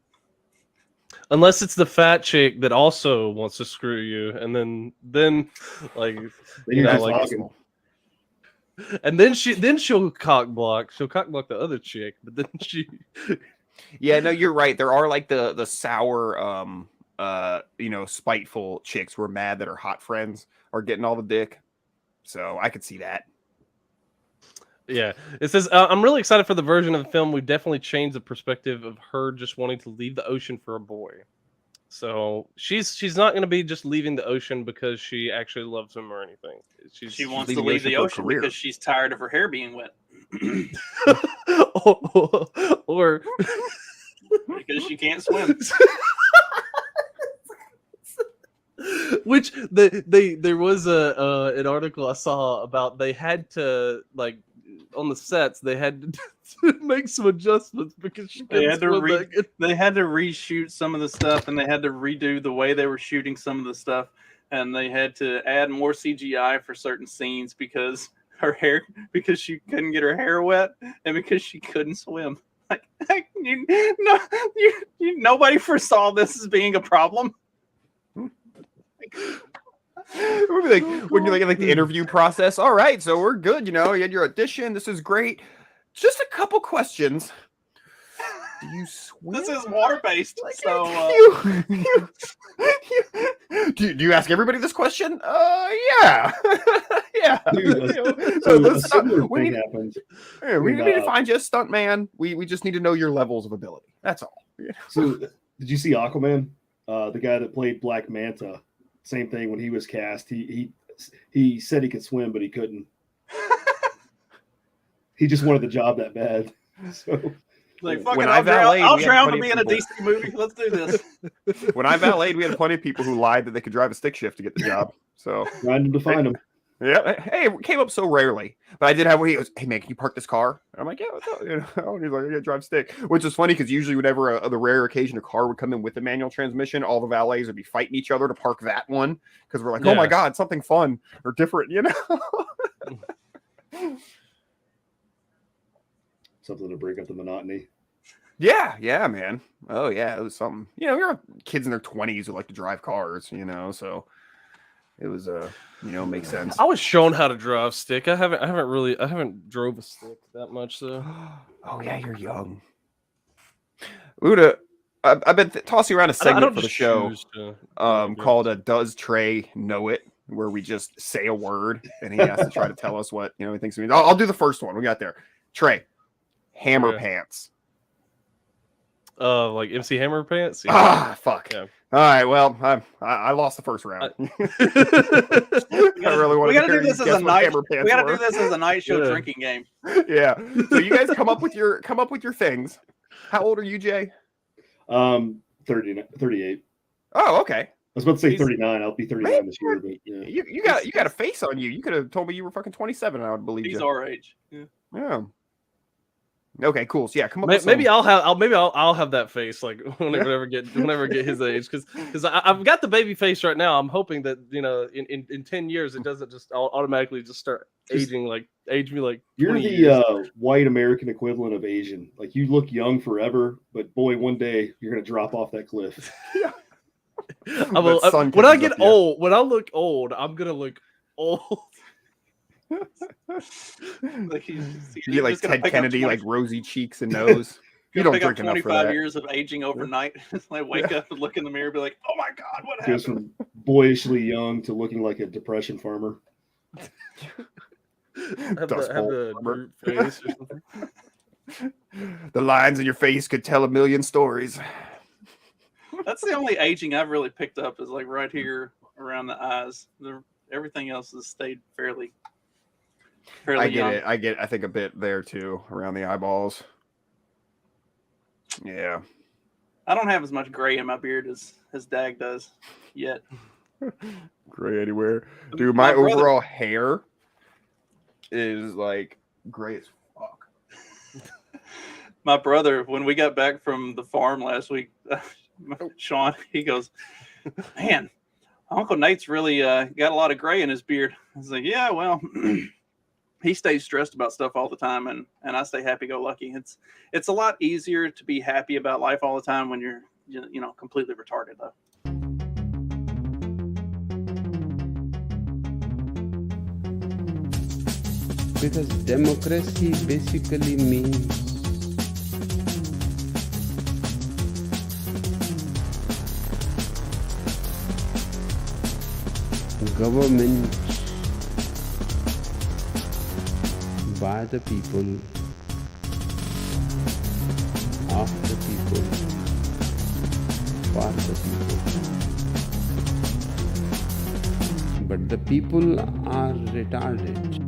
S5: Unless it's the fat chick that also wants to screw you, and then like and then she'll cock block. She'll cock block the other chick, but then she.
S4: Yeah, no, you're right. There are like the sour, spiteful chicks who are mad that her hot friends are getting all the dick. So I could see that.
S5: Yeah, it says, I'm really excited for the version of the film. We've definitely changed the perspective of her just wanting to leave the ocean for a boy. So she's not going to be just leaving the ocean because she actually loves him or anything.
S3: She wants to leave the ocean because she's tired of her hair being wet.
S5: or
S3: Because she can't swim.
S5: Which there was an article I saw about they had to like on the sets they had to make some adjustments because she
S3: They
S5: couldn't
S3: had to
S5: swim that good.
S3: they had to reshoot some of the stuff, and they had to redo the way they were shooting some of the stuff, and they had to add more CGI for certain scenes because she couldn't get her hair wet, and because she couldn't swim. Like nobody foresaw this as being a problem.
S4: It would be like when you're like the interview process. All right, so we're good. You had your audition. This is great. Just a couple questions. Do you swim?
S3: This is water based. So
S4: do you ask everybody this question? Yeah, yeah.
S6: Dude, so a similar thing happened.
S4: We need to find you a stunt man. We just need to know your levels of ability. That's all.
S6: So did you see Aquaman? The guy that played Black Manta. Same thing when he was cast. He said he could swim, but he couldn't. He just wanted the job that bad. So
S3: like, fuck it, I'll drown to be in a DC movie. Let's do this.
S4: When I valeted, we had plenty of people who lied that they could drive a stick shift to get the job. So
S6: trying to find him.
S4: Yeah. Hey, it came up so rarely. But I did have one. He goes, "Hey man, can you park this car?" And I'm like, "Yeah, what's up?" And he's like, "I gotta drive stick," which is funny because usually whenever the rare occasion a car would come in with a manual transmission, all the valets would be fighting each other to park that one because we're like, "Oh my god, something fun or different,"
S6: Something to break up the monotony.
S4: Yeah, man. Oh yeah, it was something. We're kids in their 20s who like to drive cars, so it was makes sense.
S5: I was shown how to drive stick. I haven't drove a stick that much though.
S4: Oh yeah, you're young. Uda, I've been tossing around a segment for the show called "Does Trey Know It?" where we just say a word and he has to try to tell us what he thinks it means. I'll do the first one. We got there. Trey, hammer pants.
S5: Like MC Hammer pants.
S4: Yeah. Ah, fuck. Yeah. All right. Well, I lost the first round. I really want to
S3: do this as a night. We got to do this as a night show drinking game.
S4: Yeah. So you guys come up with your things. How old are you, Jay?
S6: 38.
S4: Oh, okay.
S6: I was about to say 39. I'll be 39 this year, but yeah.
S4: You got a face on you. You could have told me you were fucking 27. I would believe
S3: he's our age.
S4: Yeah. Okay, cool. So yeah, come up.
S5: Maybe I'll have that face like whenever I get his age because I've got the baby face right now. I'm hoping that in 10 years it doesn't just automatically just start age me like
S6: you're the white American equivalent of Asian. Like you look young forever, but boy, one day you're gonna drop off that cliff.
S4: Yeah.
S5: When I get old, when I look old, I'm gonna look old.
S4: Like you get like Ted Kennedy, like rosy cheeks and nose. You don't drink enough for that.
S3: 25 years of aging overnight. Like wake up and look in the mirror, and be like, "Oh my god, what happened?"
S6: Goes from boyishly young to looking like a depression farmer.
S5: have the face or something.
S4: The lines in your face could tell a million stories.
S3: That's the only aging I've really picked up is like right here around the eyes. Everything else has stayed fairly
S4: I get
S3: young.
S4: it. I think a bit there too around the eyeballs. Yeah.
S3: I don't have as much gray in my beard as Dag does yet.
S4: Gray anywhere. Dude, my overall hair is like gray as fuck.
S3: My brother, when we got back from the farm last week, Sean, he goes, "Man, Uncle Nate's really got a lot of gray in his beard." I was like, "Yeah, well, he stays stressed about stuff all the time, and I stay happy-go-lucky. It's a lot easier to be happy about life all the time when you're completely retarded, though."
S9: Because democracy basically means government by the people, of the people, for the people. But the people are retarded.